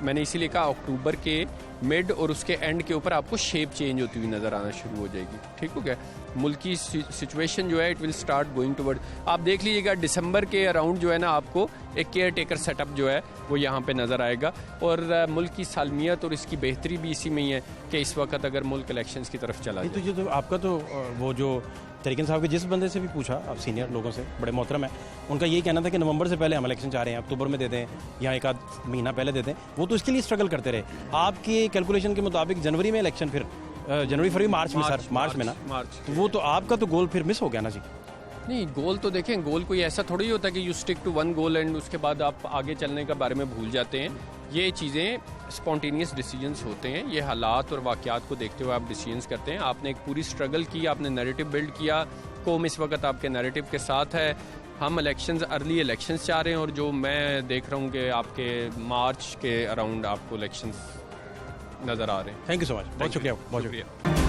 मैंने इसीलिए कहा अक्टूबर के मिड और उसके एंड के ऊपर आपको शेप चेंज होती हुई नज़र आना शुरू हो जाएगी। ठीक हो गया? मुल्क की सिचुएशन जो है it will start going toward, आप देख लीजिएगा दिसंबर के अराउंड जो है ना आपको एक केयर टेकर सेटअप जो है वो यहाँ पे नज़र आएगा। और मुल्क की सालमियत और इसकी बेहतरी भी इसी में ही है कि इस वक्त अगर मुल्क इलेक्शंस की तरफ चला जाए। तो आपका तो वो जो तरीक़न साहब के जिस बंदे से भी पूछा, आप सीनियर लोगों से बड़े मोहतरम है, उनका यही कहना था कि नवंबर से पहले हम इलेक्शन चाह रहे हैं, अक्टूबर में दे दें या एक आध महीना पहले दे दें। वो तो इसके लिए स्ट्रगल करते रहे। आपके कैलकुलेशन के मुताबिक जनवरी में इलेक्शन, फिर जनवरी फरवरी मार्च में ना, तो वो तो आपका तो गोल फिर मिस हो गया ना जी। नहीं, गोल तो देखें, गोल कोई ऐसा थोड़ी होता कि you stick to one goal and उसके बाद आप आगे चलने के बारे में भूल जाते हैं। ये चीज़ें स्पॉन्टेनियस डिसीजंस होते हैं, ये हालात और वाक़यात को देखते हुए आप डिसीजंस करते हैं। आपने एक पूरी स्ट्रगल की, आपने नैरेटिव बिल्ड किया, कौम इस वक्त आपके नैरेटिव के साथ है। हम इलेक्शंस, अर्ली इलेक्शंस चाह रहे हैं, और जो मैं देख रहा हूँ कि आपके मार्च के अराउंड आपको इलेक्शंस नज़र आ रहे हैं। थैंक यू सो मच, बहुत शुक्रिया, बहुत शुक्रिया।